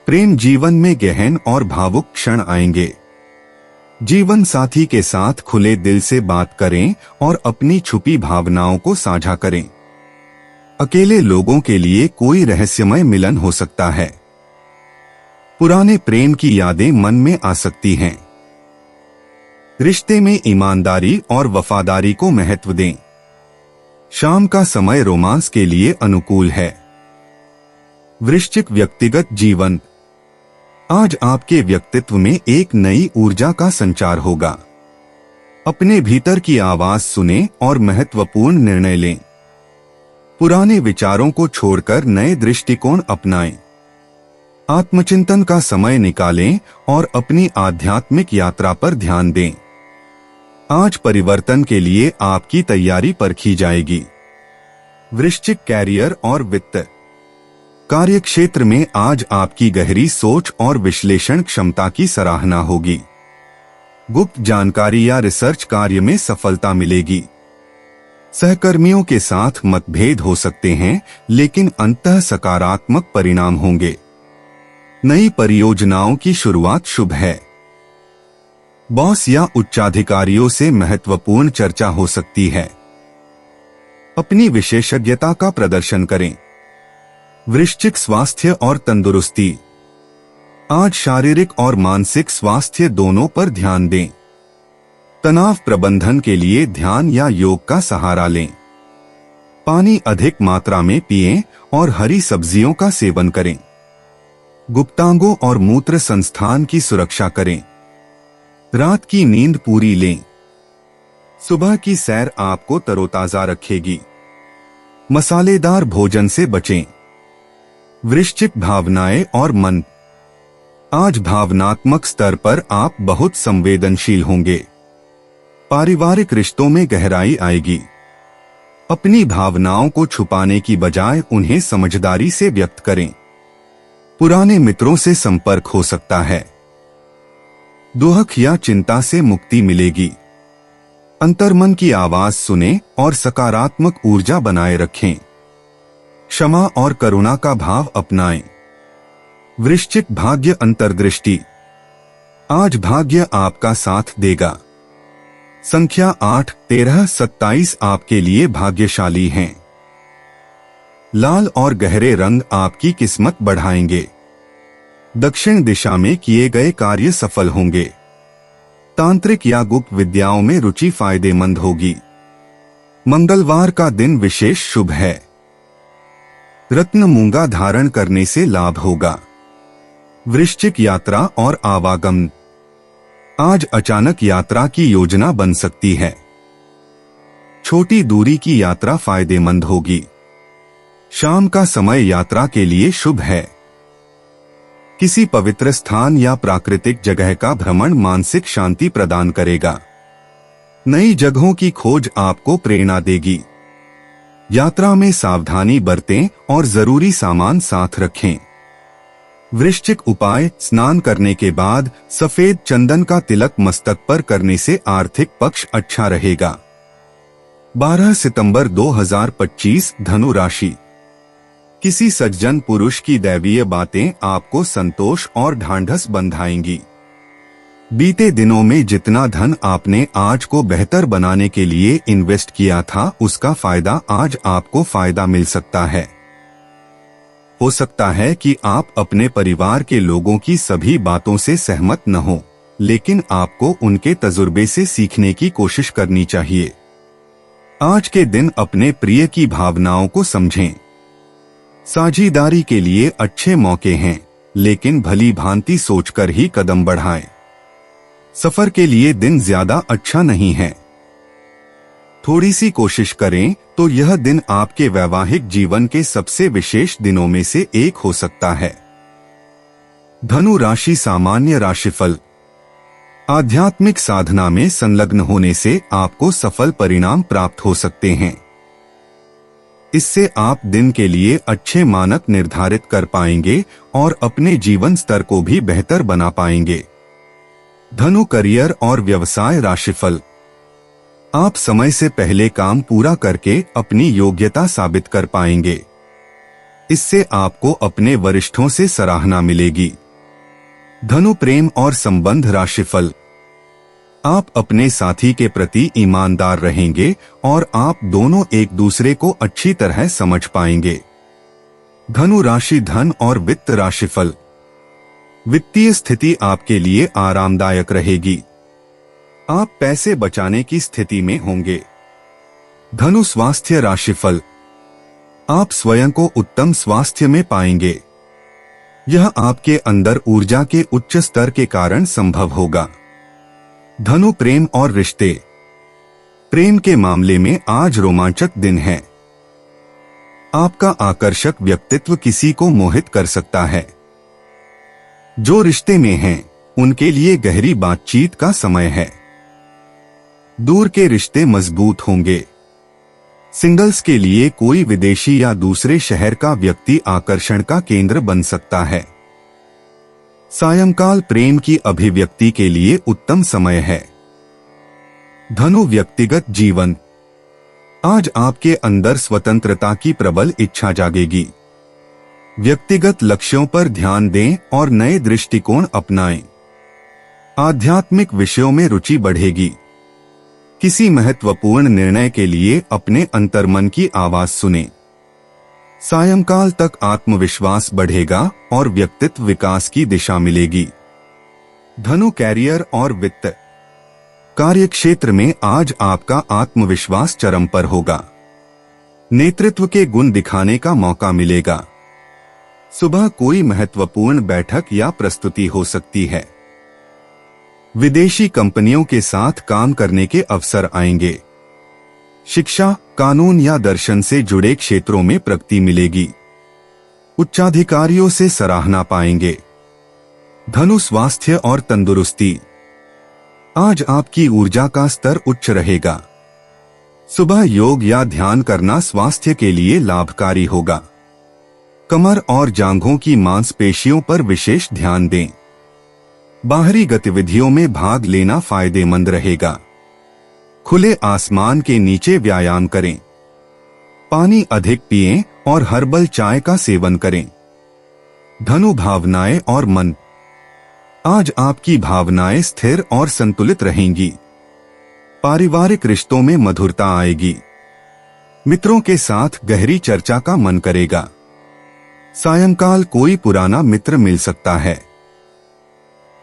प्रेम जीवन में गहन और भावुक क्षण आएंगे। जीवन साथी के साथ खुले दिल से बात करें और अपनी छुपी भावनाओं को साझा करें। अकेले लोगों के लिए कोई रहस्यमय मिलन हो सकता है। पुराने प्रेम की यादें मन में आ सकती हैं। रिश्ते में ईमानदारी और वफादारी को महत्व दें। शाम का समय रोमांस के लिए अनुकूल है। वृश्चिक व्यक्तिगत जीवन। आज आपके व्यक्तित्व में एक नई ऊर्जा का संचार होगा। अपने भीतर की आवाज सुनें और महत्वपूर्ण निर्णय लें। पुराने विचारों को छोड़कर नए दृष्टिकोण अपनाएं। आत्मचिंतन का समय निकालें और अपनी आध्यात्मिक यात्रा पर ध्यान दें। आज परिवर्तन के लिए आपकी तैयारी परखी जाएगी। वृश्चिक कैरियर और वित्त। कार्यक्षेत्र में आज आपकी गहरी सोच और विश्लेषण क्षमता की सराहना होगी। गुप्त जानकारी या रिसर्च कार्य में सफलता मिलेगी। सहकर्मियों के साथ मतभेद हो सकते हैं, लेकिन अंततः सकारात्मक परिणाम होंगे। नई परियोजनाओं की शुरुआत शुभ है। बॉस या उच्चाधिकारियों से महत्वपूर्ण चर्चा हो सकती है। अपनी विशेषज्ञता का प्रदर्शन करें। वृश्चिक स्वास्थ्य और तंदुरुस्ती। आज शारीरिक और मानसिक स्वास्थ्य दोनों पर ध्यान दें। तनाव प्रबंधन के लिए ध्यान या योग का सहारा लें। पानी अधिक मात्रा में पिएं और हरी सब्जियों का सेवन करें। गुप्तांगों और मूत्र संस्थान की सुरक्षा करें। रात की नींद पूरी लें। सुबह की सैर आपको तरोताजा रखेगी। मसालेदार भोजन से बचें। वृश्चिक भावनाएं और मन। आज भावनात्मक स्तर पर आप बहुत संवेदनशील होंगे। पारिवारिक रिश्तों में गहराई आएगी। अपनी भावनाओं को छुपाने की बजाय उन्हें समझदारी से व्यक्त करें। पुराने मित्रों से संपर्क हो सकता है। दुख या चिंता से मुक्ति मिलेगी। अंतर्मन की आवाज सुनें और सकारात्मक ऊर्जा बनाए रखें। क्षमा और करुणा का भाव अपनाएं। वृश्चिक भाग्य अंतर्दृष्टि। आज भाग्य आपका साथ देगा। संख्या 8, 13, 27 आपके लिए भाग्यशाली हैं। लाल और गहरे रंग आपकी किस्मत बढ़ाएंगे। दक्षिण दिशा में किए गए कार्य सफल होंगे। तांत्रिक या गुप्त विद्याओं में रुचि फायदेमंद होगी। मंगलवार का दिन विशेष शुभ है। रत्न मूंगा धारण करने से लाभ होगा। वृश्चिक यात्रा और आवागमन। आज अचानक यात्रा की योजना बन सकती है। छोटी दूरी की यात्रा फायदेमंद होगी। शाम का समय यात्रा के लिए शुभ है। किसी पवित्र स्थान या प्राकृतिक जगह का भ्रमण मानसिक शांति प्रदान करेगा। नई जगहों की खोज आपको प्रेरणा देगी। यात्रा में सावधानी बरतें और जरूरी सामान साथ रखें। वृश्चिक उपाय, स्नान करने के बाद सफेद चंदन का तिलक मस्तक पर करने से आर्थिक पक्ष अच्छा रहेगा। 12 सितंबर 2025 धनु राशि। किसी सज्जन पुरुष की दैवीय बातें आपको संतोष और ढांढस बंधाएंगी। बीते दिनों में जितना धन आपने आज को बेहतर बनाने के लिए इन्वेस्ट किया था, उसका फायदा आज आपको फायदा मिल सकता है। हो सकता है कि आप अपने परिवार के लोगों की सभी बातों से सहमत न हो, लेकिन आपको उनके तजुर्बे से सीखने की कोशिश करनी चाहिए। आज के दिन अपने प्रिय की भावनाओं को समझें। साझेदारी के लिए अच्छे मौके हैं, लेकिन भली भांति सोचकर ही कदम बढ़ाएं। सफर के लिए दिन ज्यादा अच्छा नहीं है। थोड़ी सी कोशिश करें तो यह दिन आपके वैवाहिक जीवन के सबसे विशेष दिनों में से एक हो सकता है। धनु राशि सामान्य राशिफल। आध्यात्मिक साधना में संलग्न होने से आपको सफल परिणाम प्राप्त हो सकते हैं। इससे आप दिन के लिए अच्छे मानक निर्धारित कर पाएंगे और अपने जीवन स्तर को भी बेहतर बना पाएंगे। धनु करियर और व्यवसाय राशिफल। आप समय से पहले काम पूरा करके अपनी योग्यता साबित कर पाएंगे। इससे आपको अपने वरिष्ठों से सराहना मिलेगी। धनु प्रेम और संबंध राशिफल। आप अपने साथी के प्रति ईमानदार रहेंगे और आप दोनों एक दूसरे को अच्छी तरह समझ पाएंगे। धनु राशि धन और वित्त राशिफल। वित्तीय स्थिति आपके लिए आरामदायक रहेगी। आप पैसे बचाने की स्थिति में होंगे। धनु स्वास्थ्य राशिफल। आप स्वयं को उत्तम स्वास्थ्य में पाएंगे। यह आपके अंदर ऊर्जा के उच्च स्तर के कारण संभव होगा। धनु प्रेम और रिश्ते। प्रेम के मामले में आज रोमांचक दिन है। आपका आकर्षक व्यक्तित्व किसी को मोहित कर सकता है। जो रिश्ते में हैं, उनके लिए गहरी बातचीत का समय है। दूर के रिश्ते मजबूत होंगे। सिंगल्स के लिए कोई विदेशी या दूसरे शहर का व्यक्ति आकर्षण का केंद्र बन सकता है। सायंकाल प्रेम की अभिव्यक्ति के लिए उत्तम समय है। धनु व्यक्तिगत जीवन। आज आपके अंदर स्वतंत्रता की प्रबल इच्छा जागेगी। व्यक्तिगत लक्ष्यों पर ध्यान दें और नए दृष्टिकोण अपनाएं। आध्यात्मिक विषयों में रुचि बढ़ेगी। किसी महत्वपूर्ण निर्णय के लिए अपने अंतर्मन की आवाज सुनें। सायंकाल तक आत्मविश्वास बढ़ेगा और व्यक्तित्व विकास की दिशा मिलेगी। धनु कैरियर और वित्त। कार्यक्षेत्र में आज आपका आत्मविश्वास चरम पर होगा। नेतृत्व के गुण दिखाने का मौका मिलेगा। सुबह कोई महत्वपूर्ण बैठक या प्रस्तुति हो सकती है। विदेशी कंपनियों के साथ काम करने के अवसर आएंगे। शिक्षा, कानून या दर्शन से जुड़े क्षेत्रों में प्रगति मिलेगी। उच्चाधिकारियों से सराहना पाएंगे। धनु स्वास्थ्य और तंदुरुस्ती। आज आपकी ऊर्जा का स्तर उच्च रहेगा। सुबह योग या ध्यान करना स्वास्थ्य के लिए लाभकारी होगा। कमर और जांघों की मांसपेशियों पर विशेष ध्यान दें। बाहरी गतिविधियों में भाग लेना फायदेमंद रहेगा। खुले आसमान के नीचे व्यायाम करें। पानी अधिक पिएं और हर्बल चाय का सेवन करें। धनु भावनाएं और मन। आज आपकी भावनाएं स्थिर और संतुलित रहेंगी। पारिवारिक रिश्तों में मधुरता आएगी। मित्रों के साथ गहरी चर्चा का मन करेगा। सायंकाल कोई पुराना मित्र मिल सकता है।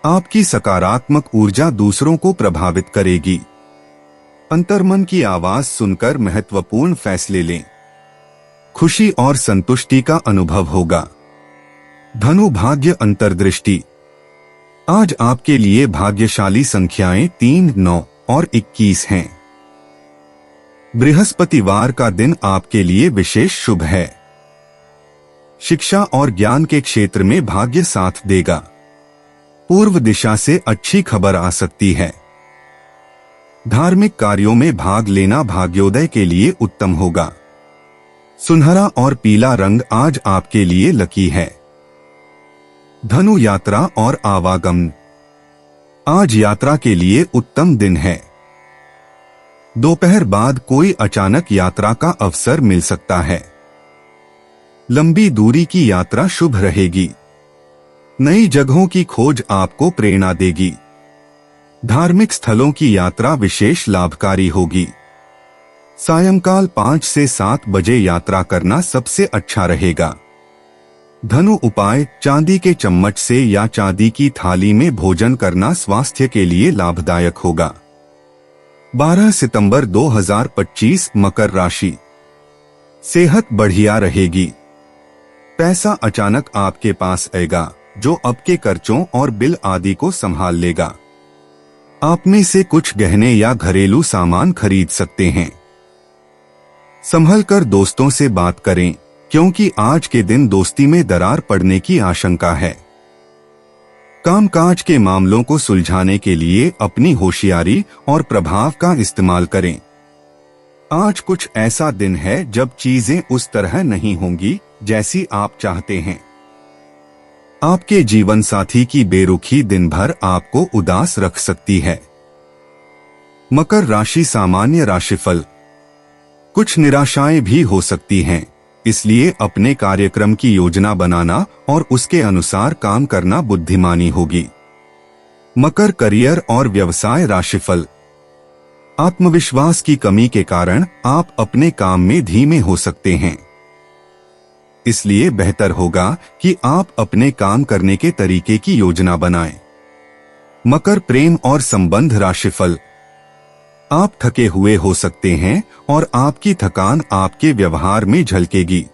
आपकी सकारात्मक ऊर्जा दूसरों को प्रभावित करेगी। अंतर्मन की आवाज सुनकर महत्वपूर्ण फैसले लें। खुशी और संतुष्टि का अनुभव होगा। धनु भाग्य अंतर्दृष्टि। आज आपके लिए भाग्यशाली संख्याएं 3, 9 और 21 हैं। बृहस्पतिवार का दिन आपके लिए विशेष शुभ है। शिक्षा और ज्ञान के क्षेत्र में भाग्य साथ देगा। पूर्व दिशा से अच्छी खबर आ सकती है। धार्मिक कार्यों में भाग लेना भाग्योदय के लिए उत्तम होगा। सुनहरा और पीला रंग आज आपके लिए लकी है। धनु यात्रा और आवागमन, आज यात्रा के लिए उत्तम दिन है। दोपहर बाद कोई अचानक यात्रा का अवसर मिल सकता है। लंबी दूरी की यात्रा शुभ रहेगी। नई जगहों की खोज आपको प्रेरणा देगी। धार्मिक स्थलों की यात्रा विशेष लाभकारी होगी। सायंकाल 5 से 7 बजे यात्रा करना सबसे अच्छा रहेगा। धनु उपाय, चांदी के चम्मच से या चांदी की थाली में भोजन करना स्वास्थ्य के लिए लाभदायक होगा। 12 सितंबर 2025 मकर राशि, सेहत बढ़िया रहेगी। पैसा अचानक आपके पास आएगा जो आपके खर्चों और बिल आदि को संभाल लेगा। आप में से कुछ गहने या घरेलू सामान खरीद सकते हैं। संभल कर दोस्तों से बात करें क्योंकि आज के दिन दोस्ती में दरार पड़ने की आशंका है। कामकाज के मामलों को सुलझाने के लिए अपनी होशियारी और प्रभाव का इस्तेमाल करें। आज कुछ ऐसा दिन है जब चीजें उस तरह नहीं होंगी जैसी आप चाहते हैं। आपके जीवन साथी की बेरुखी दिन भर आपको उदास रख सकती है। मकर राशि सामान्य राशिफल, कुछ निराशाएं भी हो सकती हैं, इसलिए अपने कार्यक्रम की योजना बनाना और उसके अनुसार काम करना बुद्धिमानी होगी। मकर करियर और व्यवसाय राशिफल, आत्मविश्वास की कमी के कारण आप अपने काम में धीमे हो सकते हैं, इसलिए बेहतर होगा कि आप अपने काम करने के तरीके की योजना बनाएं। मकर प्रेम और संबंध राशिफल, आप थके हुए हो सकते हैं और आपकी थकान आपके व्यवहार में झलकेगी।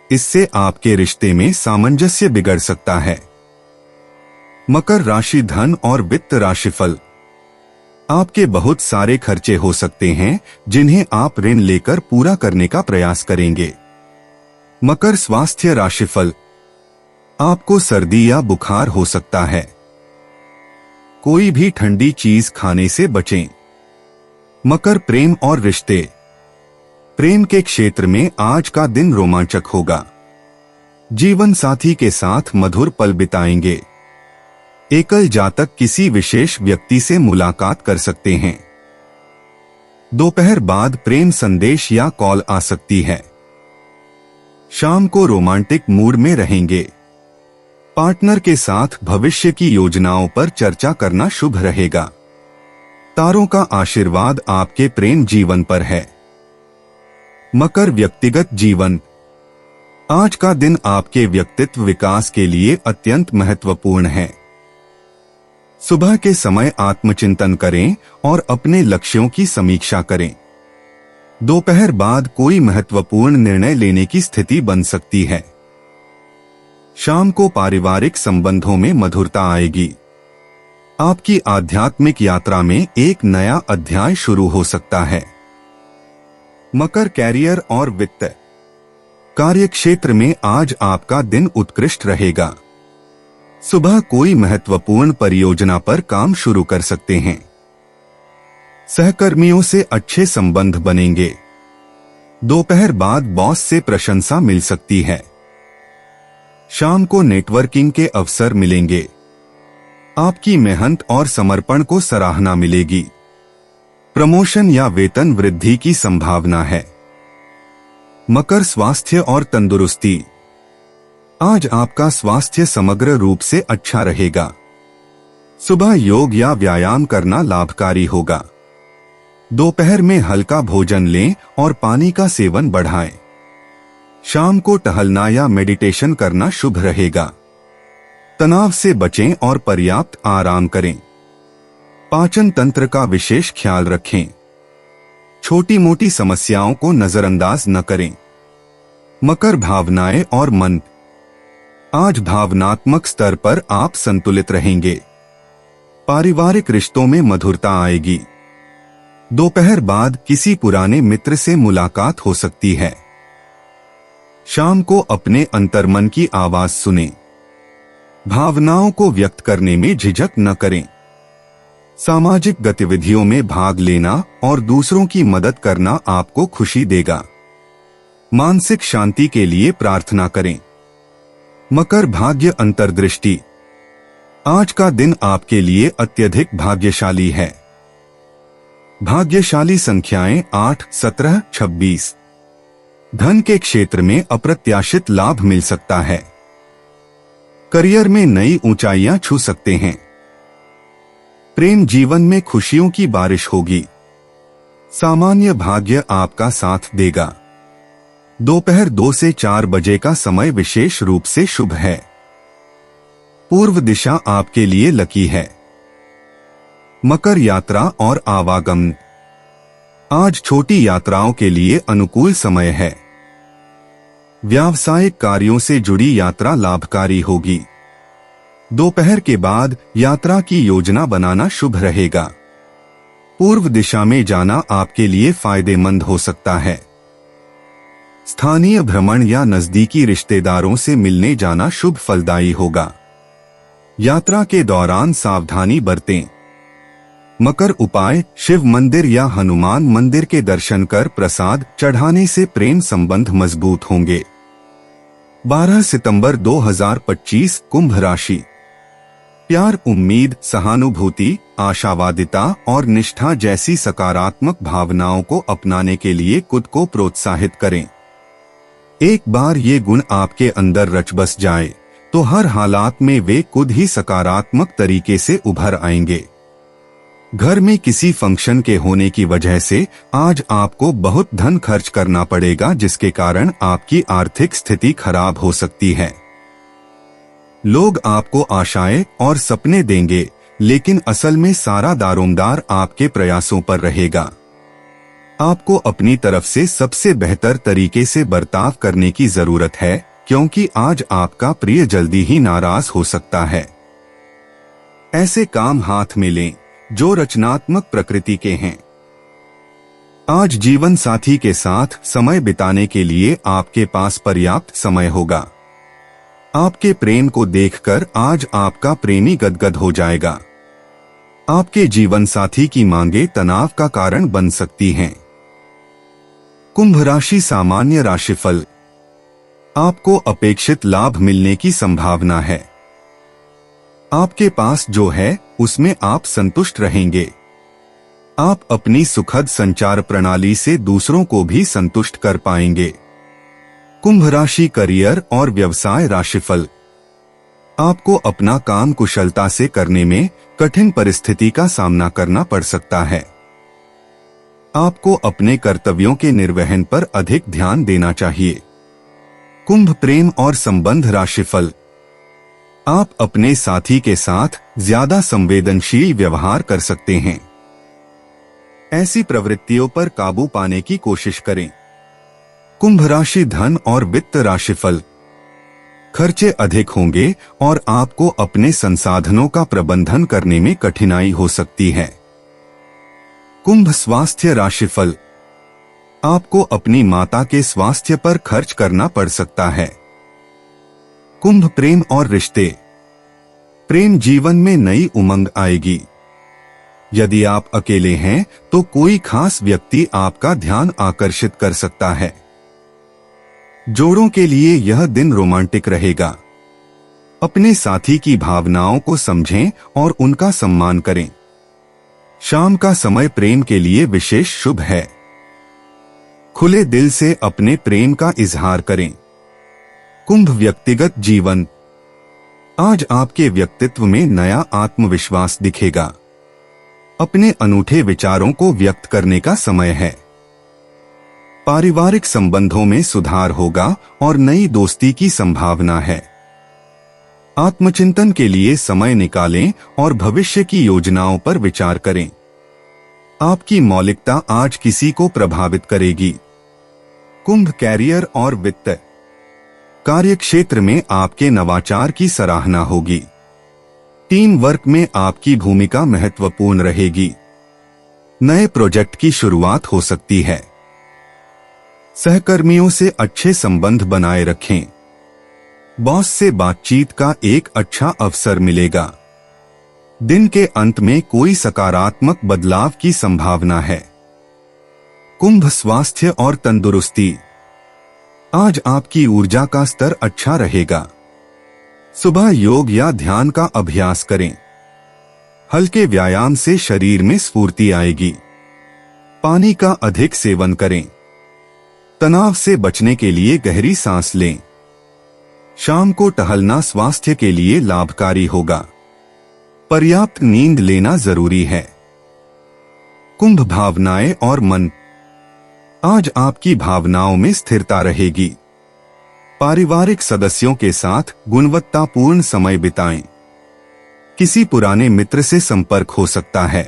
इससे आपके रिश्ते में सामंजस्य बिगड़ सकता है। मकर राशि धन और वित्त राशिफल, आपके बहुत सारे खर्चे हो सकते हैं जिन्हें आप ऋण लेकर पूरा करने का प्रयास करेंगे। मकर स्वास्थ्य राशिफल, आपको सर्दी या बुखार हो सकता है। कोई भी ठंडी चीज खाने से बचें। मकर प्रेम और रिश्ते, प्रेम के क्षेत्र में आज का दिन रोमांचक होगा। जीवन साथी के साथ मधुर पल बिताएंगे। एकल जातक किसी विशेष व्यक्ति से मुलाकात कर सकते हैं। दोपहर बाद प्रेम संदेश या कॉल आ सकती है। शाम को रोमांटिक मूड में रहेंगे। पार्टनर के साथ भविष्य की योजनाओं पर चर्चा करना शुभ रहेगा। तारों का आशीर्वाद आपके प्रेम जीवन पर है। मकर व्यक्तिगत जीवन, आज का दिन आपके व्यक्तित्व विकास के लिए अत्यंत महत्वपूर्ण है। सुबह के समय आत्मचिंतन करें और अपने लक्ष्यों की समीक्षा करें। दोपहर बाद कोई महत्वपूर्ण निर्णय लेने की स्थिति बन सकती है। शाम को पारिवारिक संबंधों में मधुरता आएगी। आपकी आध्यात्मिक यात्रा में एक नया अध्याय शुरू हो सकता है। मकर कैरियर और वित्त, कार्य क्षेत्र में आज आपका दिन उत्कृष्ट रहेगा। सुबह कोई महत्वपूर्ण परियोजना पर काम शुरू कर सकते हैं। सहकर्मियों से अच्छे संबंध बनेंगे। दोपहर बाद बॉस से प्रशंसा मिल सकती है। शाम को नेटवर्किंग के अवसर मिलेंगे। आपकी मेहनत और समर्पण को सराहना मिलेगी। प्रमोशन या वेतन वृद्धि की संभावना है। मकर स्वास्थ्य और तंदुरुस्ती, आज आपका स्वास्थ्य समग्र रूप से अच्छा रहेगा। सुबह योग या व्यायाम करना लाभकारी होगा। दोपहर में हल्का भोजन लें और पानी का सेवन बढ़ाएं। शाम को टहलना या मेडिटेशन करना शुभ रहेगा। तनाव से बचें और पर्याप्त आराम करें। पाचन तंत्र का विशेष ख्याल रखें। छोटी मोटी समस्याओं को नजरअंदाज न करें। मकर भावनाएं और मन, आज भावनात्मक स्तर पर आप संतुलित रहेंगे। पारिवारिक रिश्तों में मधुरता आएगी। दोपहर बाद किसी पुराने मित्र से मुलाकात हो सकती है। शाम को अपने अंतर्मन की आवाज सुनें। भावनाओं को व्यक्त करने में झिझक न करें। सामाजिक गतिविधियों में भाग लेना और दूसरों की मदद करना आपको खुशी देगा। मानसिक शांति के लिए प्रार्थना करें। मकर भाग्य अंतर्दृष्टि। आज का दिन आपके लिए अत्यधिक भाग्यशाली है। भाग्यशाली संख्याएं 8, 17, 26। धन के क्षेत्र में अप्रत्याशित लाभ मिल सकता है। करियर में नई ऊंचाइयां छू सकते हैं। प्रेम जीवन में खुशियों की बारिश होगी। सामान्य भाग्य आपका साथ देगा। दोपहर 2 से 4 बजे का समय विशेष रूप से शुभ है। पूर्व दिशा आपके लिए लकी है। मकर यात्रा और आवागमन। आज छोटी यात्राओं के लिए अनुकूल समय है। व्यावसायिक कार्यों से जुड़ी यात्रा लाभकारी होगी। दोपहर के बाद यात्रा की योजना बनाना शुभ रहेगा। पूर्व दिशा में जाना आपके लिए फायदेमंद हो सकता है। स्थानीय भ्रमण या नजदीकी रिश्तेदारों से मिलने जाना शुभ फलदायी होगा। यात्रा के दौरान सावधानी बरतें। मकर उपाय: शिव मंदिर या हनुमान मंदिर के दर्शन कर प्रसाद चढ़ाने से प्रेम संबंध मजबूत होंगे। 12 सितंबर 2025 कुंभ राशि। प्यार, उम्मीद, सहानुभूति, आशावादिता और निष्ठा जैसी सकारात्मक भावनाओं को अपनाने के लिए खुद को प्रोत्साहित करें। एक बार ये गुण आपके अंदर रच बस जाए तो हर हालात में वे खुद ही सकारात्मक तरीके से उभर आएंगे। घर में किसी फंक्शन के होने की वजह से आज आपको बहुत धन खर्च करना पड़ेगा, जिसके कारण आपकी आर्थिक स्थिति खराब हो सकती है। लोग आपको आशाएं और सपने देंगे, लेकिन असल में सारा दारोमदार आपके प्रयासों पर रहेगा। आपको अपनी तरफ से सबसे बेहतर तरीके से बर्ताव करने की जरूरत है, क्योंकि आज आपका प्रिय जल्दी ही नाराज हो सकता है। ऐसे काम हाथ में लें जो रचनात्मक प्रकृति के हैं। आज जीवन साथी के साथ समय बिताने के लिए आपके पास पर्याप्त समय होगा। आपके प्रेम को देखकर आज आपका प्रेमी गदगद हो जाएगा। आपके जीवन साथी की मांगे तनाव का कारण बन सकती हैं। कुंभ राशि सामान्य राशिफल। आपको अपेक्षित लाभ मिलने की संभावना है। आपके पास जो है उसमें आप संतुष्ट रहेंगे। आप अपनी सुखद संचार प्रणाली से दूसरों को भी संतुष्ट कर पाएंगे। कुंभ राशि करियर और व्यवसाय राशिफल। आपको अपना काम कुशलता से करने में कठिन परिस्थिति का सामना करना पड़ सकता है। आपको अपने कर्तव्यों के निर्वहन पर अधिक ध्यान देना चाहिए। कुंभ प्रेम और संबंध राशिफल। आप अपने साथी के साथ ज्यादा संवेदनशील व्यवहार कर सकते हैं। ऐसी प्रवृत्तियों पर काबू पाने की कोशिश करें। कुंभ राशि धन और वित्त राशिफल। खर्चे अधिक होंगे और आपको अपने संसाधनों का प्रबंधन करने में कठिनाई हो सकती है। कुंभ स्वास्थ्य राशिफल। आपको अपनी माता के स्वास्थ्य पर खर्च करना पड़ सकता है। कुंभ प्रेम और रिश्ते। प्रेम जीवन में नई उमंग आएगी। यदि आप अकेले हैं तो कोई खास व्यक्ति आपका ध्यान आकर्षित कर सकता है। जोड़ों के लिए यह दिन रोमांटिक रहेगा। अपने साथी की भावनाओं को समझें और उनका सम्मान करें। शाम का समय प्रेम के लिए विशेष शुभ है। खुले दिल से अपने प्रेम का इजहार करें। कुंभ व्यक्तिगत जीवन। आज आपके व्यक्तित्व में नया आत्मविश्वास दिखेगा। अपने अनूठे विचारों को व्यक्त करने का समय है। पारिवारिक संबंधों में सुधार होगा और नई दोस्ती की संभावना है। आत्मचिंतन के लिए समय निकालें और भविष्य की योजनाओं पर विचार करें। आपकी मौलिकता आज किसी को प्रभावित करेगी। कुंभ कैरियर और वित्त। कार्यक्षेत्र में आपके नवाचार की सराहना होगी। टीम वर्क में आपकी भूमिका महत्वपूर्ण रहेगी। नए प्रोजेक्ट की शुरुआत हो सकती है। सहकर्मियों से अच्छे संबंध बनाए रखें। बॉस से बातचीत का एक अच्छा अवसर मिलेगा। दिन के अंत में कोई सकारात्मक बदलाव की संभावना है। कुंभ स्वास्थ्य और तंदुरुस्ती। आज आपकी ऊर्जा का स्तर अच्छा रहेगा। सुबह योग या ध्यान का अभ्यास करें। हल्के व्यायाम से शरीर में स्फूर्ति आएगी। पानी का अधिक सेवन करें। तनाव से बचने के लिए गहरी सांस लें। शाम को टहलना स्वास्थ्य के लिए लाभकारी होगा। पर्याप्त नींद लेना जरूरी है। कुंभ भावनाएं और मन। आज आपकी भावनाओं में स्थिरता रहेगी। पारिवारिक सदस्यों के साथ गुणवत्तापूर्ण समय बिताएं। किसी पुराने मित्र से संपर्क हो सकता है।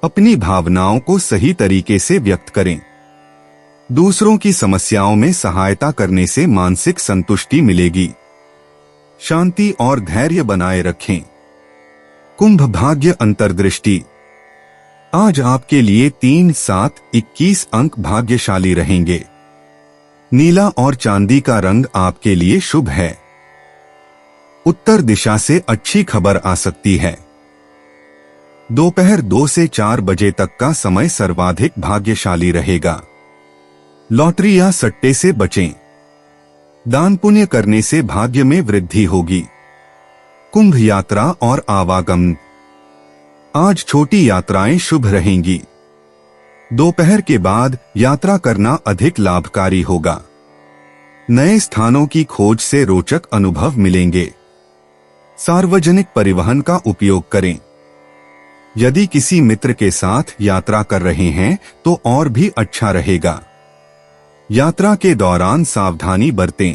अपनी भावनाओं को सही तरीके से व्यक्त करें। दूसरों की समस्याओं में सहायता करने से मानसिक संतुष्टि मिलेगी। शांति और धैर्य बनाए रखें। कुंभ भाग्य अंतर्दृष्टि। आज आपके लिए 3, 7, 21 अंक भाग्यशाली रहेंगे। नीला और चांदी का रंग आपके लिए शुभ है। उत्तर दिशा से अच्छी खबर आ सकती है। दोपहर 2 से 4 बजे तक का समय सर्वाधिक भाग्यशाली रहेगा। लॉटरी या सट्टे से बचें। दान पुण्य करने से भाग्य में वृद्धि होगी। कुंभ यात्रा और आवागमन। आज छोटी यात्राएं शुभ रहेंगी। दोपहर के बाद यात्रा करना अधिक लाभकारी होगा। नए स्थानों की खोज से रोचक अनुभव मिलेंगे। सार्वजनिक परिवहन का उपयोग करें। यदि किसी मित्र के साथ यात्रा कर रहे हैं तो और भी अच्छा रहेगा। यात्रा के दौरान सावधानी बरतें।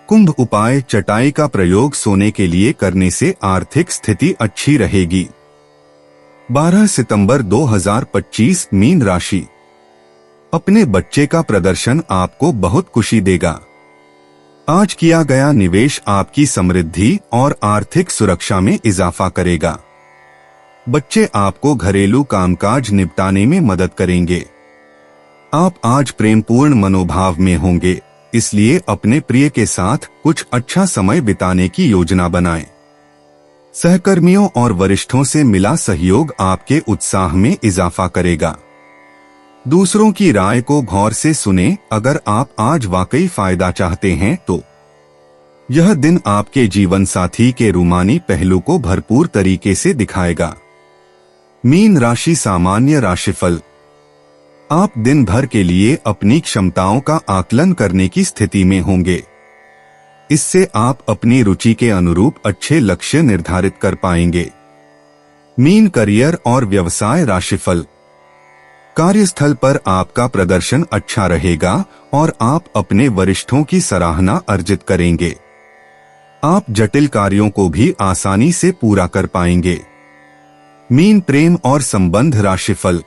कुंभ उपाय। चटाई का प्रयोग सोने के लिए करने से आर्थिक स्थिति अच्छी रहेगी। 12 सितंबर 2025 मीन राशि। अपने बच्चे का प्रदर्शन आपको बहुत खुशी देगा। आज किया गया निवेश आपकी समृद्धि और आर्थिक सुरक्षा में इजाफा करेगा। बच्चे आपको घरेलू कामकाज निपटाने में मदद करेंगे। आप आज प्रेमपूर्ण मनोभाव में होंगे, इसलिए अपने प्रिय के साथ कुछ अच्छा समय बिताने की योजना बनाएं। सहकर्मियों और वरिष्ठों से मिला सहयोग आपके उत्साह में इजाफा करेगा। दूसरों की राय को गौर से सुनें। अगर आप आज वाकई फायदा चाहते हैं तो यह दिन आपके जीवन साथी के रूमानी पहलू को भरपूर तरीके से दिखाएगा। मीन राशि सामान्य राशिफल। आप दिन भर के लिए अपनी क्षमताओं का आकलन करने की स्थिति में होंगे। इससे आप अपनी रुचि के अनुरूप अच्छे लक्ष्य निर्धारित कर पाएंगे। मीन करियर और व्यवसाय राशिफल। कार्यस्थल पर आपका प्रदर्शन अच्छा रहेगा और आप अपने वरिष्ठों की सराहना अर्जित करेंगे। आप जटिल कार्यों को भी आसानी से पूरा कर पाएंगे। मीन प्रेम और संबंध राशिफल।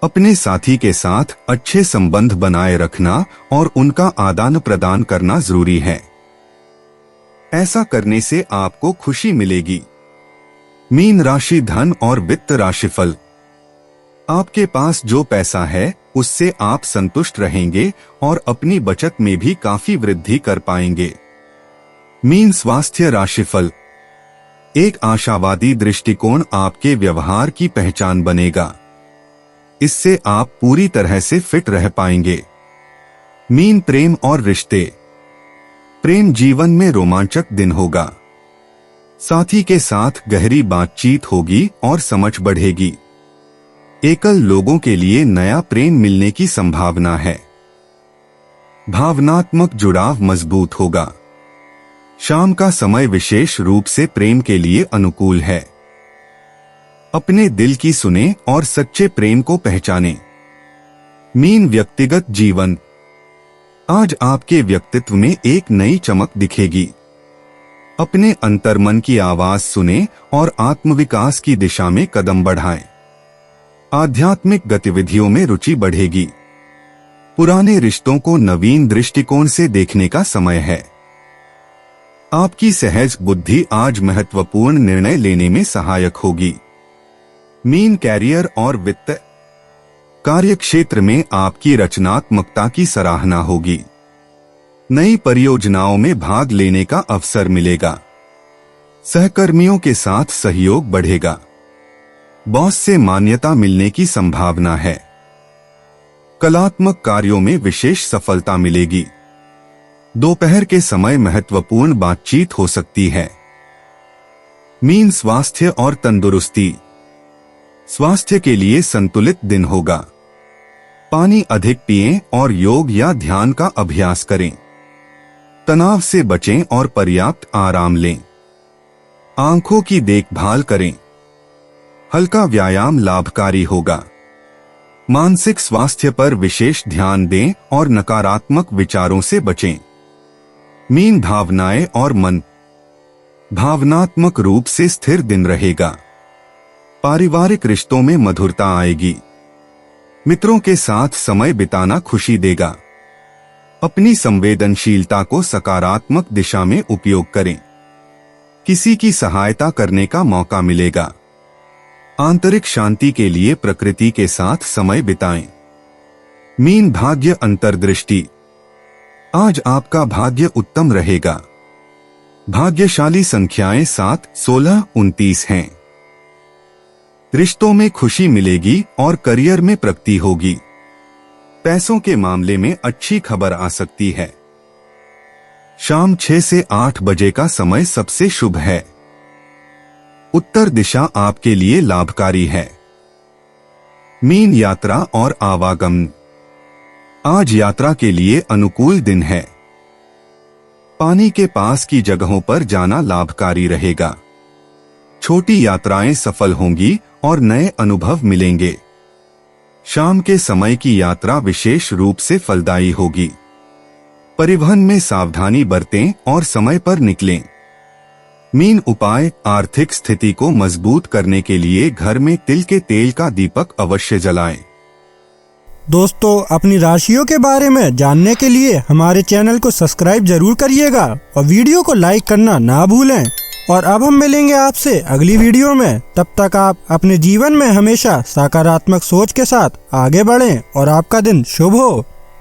अपने साथी के साथ अच्छे संबंध बनाए रखना और उनका आदान प्रदान करना जरूरी है। ऐसा करने से आपको खुशी मिलेगी। मीन राशि धन और वित्त राशिफल। आपके पास जो पैसा है उससे आप संतुष्ट रहेंगे और अपनी बचत में भी काफी वृद्धि कर पाएंगे। मीन स्वास्थ्य राशिफल। एक आशावादी दृष्टिकोण आपके व्यवहार की पहचान बनेगा। इससे आप पूरी तरह से फिट रह पाएंगे। मीन प्रेम और रिश्ते। प्रेम जीवन में रोमांचक दिन होगा। साथी के साथ गहरी बातचीत होगी और समझ बढ़ेगी। एकल लोगों के लिए नया प्रेम मिलने की संभावना है। भावनात्मक जुड़ाव मजबूत होगा। शाम का समय विशेष रूप से प्रेम के लिए अनुकूल है। अपने दिल की सुने और सच्चे प्रेम को पहचानें। मीन व्यक्तिगत जीवन। आज आपके व्यक्तित्व में एक नई चमक दिखेगी। अपने अंतर्मन की आवाज सुने और आत्मविकास की दिशा में कदम बढ़ाएं। आध्यात्मिक गतिविधियों में रुचि बढ़ेगी। पुराने रिश्तों को नवीन दृष्टिकोण से देखने का समय है। आपकी सहज बुद्धि आज महत्वपूर्ण निर्णय लेने में सहायक होगी। मीन कैरियर और वित्त। कार्य क्षेत्र में आपकी रचनात्मकता की सराहना होगी। नई परियोजनाओं में भाग लेने का अवसर मिलेगा। सहकर्मियों के साथ सहयोग बढ़ेगा। बॉस से मान्यता मिलने की संभावना है। कलात्मक कार्यों में विशेष सफलता मिलेगी। दोपहर के समय महत्वपूर्ण बातचीत हो सकती है। मीन स्वास्थ्य और तंदुरुस्ती। स्वास्थ्य के लिए संतुलित दिन होगा। पानी अधिक पिएं और योग या ध्यान का अभ्यास करें। तनाव से बचें और पर्याप्त आराम लें। आंखों की देखभाल करें। हल्का व्यायाम लाभकारी होगा। मानसिक स्वास्थ्य पर विशेष ध्यान दें और नकारात्मक विचारों से बचें। मीन भावनाएं और मन। भावनात्मक रूप से स्थिर दिन रहेगा। पारिवारिक रिश्तों में मधुरता आएगी। मित्रों के साथ समय बिताना खुशी देगा। अपनी संवेदनशीलता को सकारात्मक दिशा में उपयोग करें। किसी की सहायता करने का मौका मिलेगा। आंतरिक शांति के लिए प्रकृति के साथ समय बिताएं। मीन भाग्य अंतर्दृष्टि। आज आपका भाग्य उत्तम रहेगा। भाग्यशाली संख्याएं 7, 16, 29 हैं। रिश्तों में खुशी मिलेगी और करियर में प्रगति होगी। पैसों के मामले में अच्छी खबर आ सकती है। शाम 6 से 8 बजे का समय सबसे शुभ है। उत्तर दिशा आपके लिए लाभकारी है। मीन यात्रा और आवागमन। आज यात्रा के लिए अनुकूल दिन है। पानी के पास की जगहों पर जाना लाभकारी रहेगा। छोटी यात्राएं सफल होंगी और नए अनुभव मिलेंगे। शाम के समय की यात्रा विशेष रूप से फलदायी होगी। परिवहन में सावधानी बरतें और समय पर निकलें। मीन उपाय। आर्थिक स्थिति को मजबूत करने के लिए घर में तिल के तेल का दीपक अवश्य जलाएं। दोस्तों, अपनी राशियों के बारे में जानने के लिए हमारे चैनल को सब्सक्राइब जरूर करिएगा और वीडियो को लाइक करना ना भूलें। और अब हम मिलेंगे आपसे अगली वीडियो में। तब तक आप अपने जीवन में हमेशा सकारात्मक सोच के साथ आगे बढ़ें और आपका दिन शुभ हो।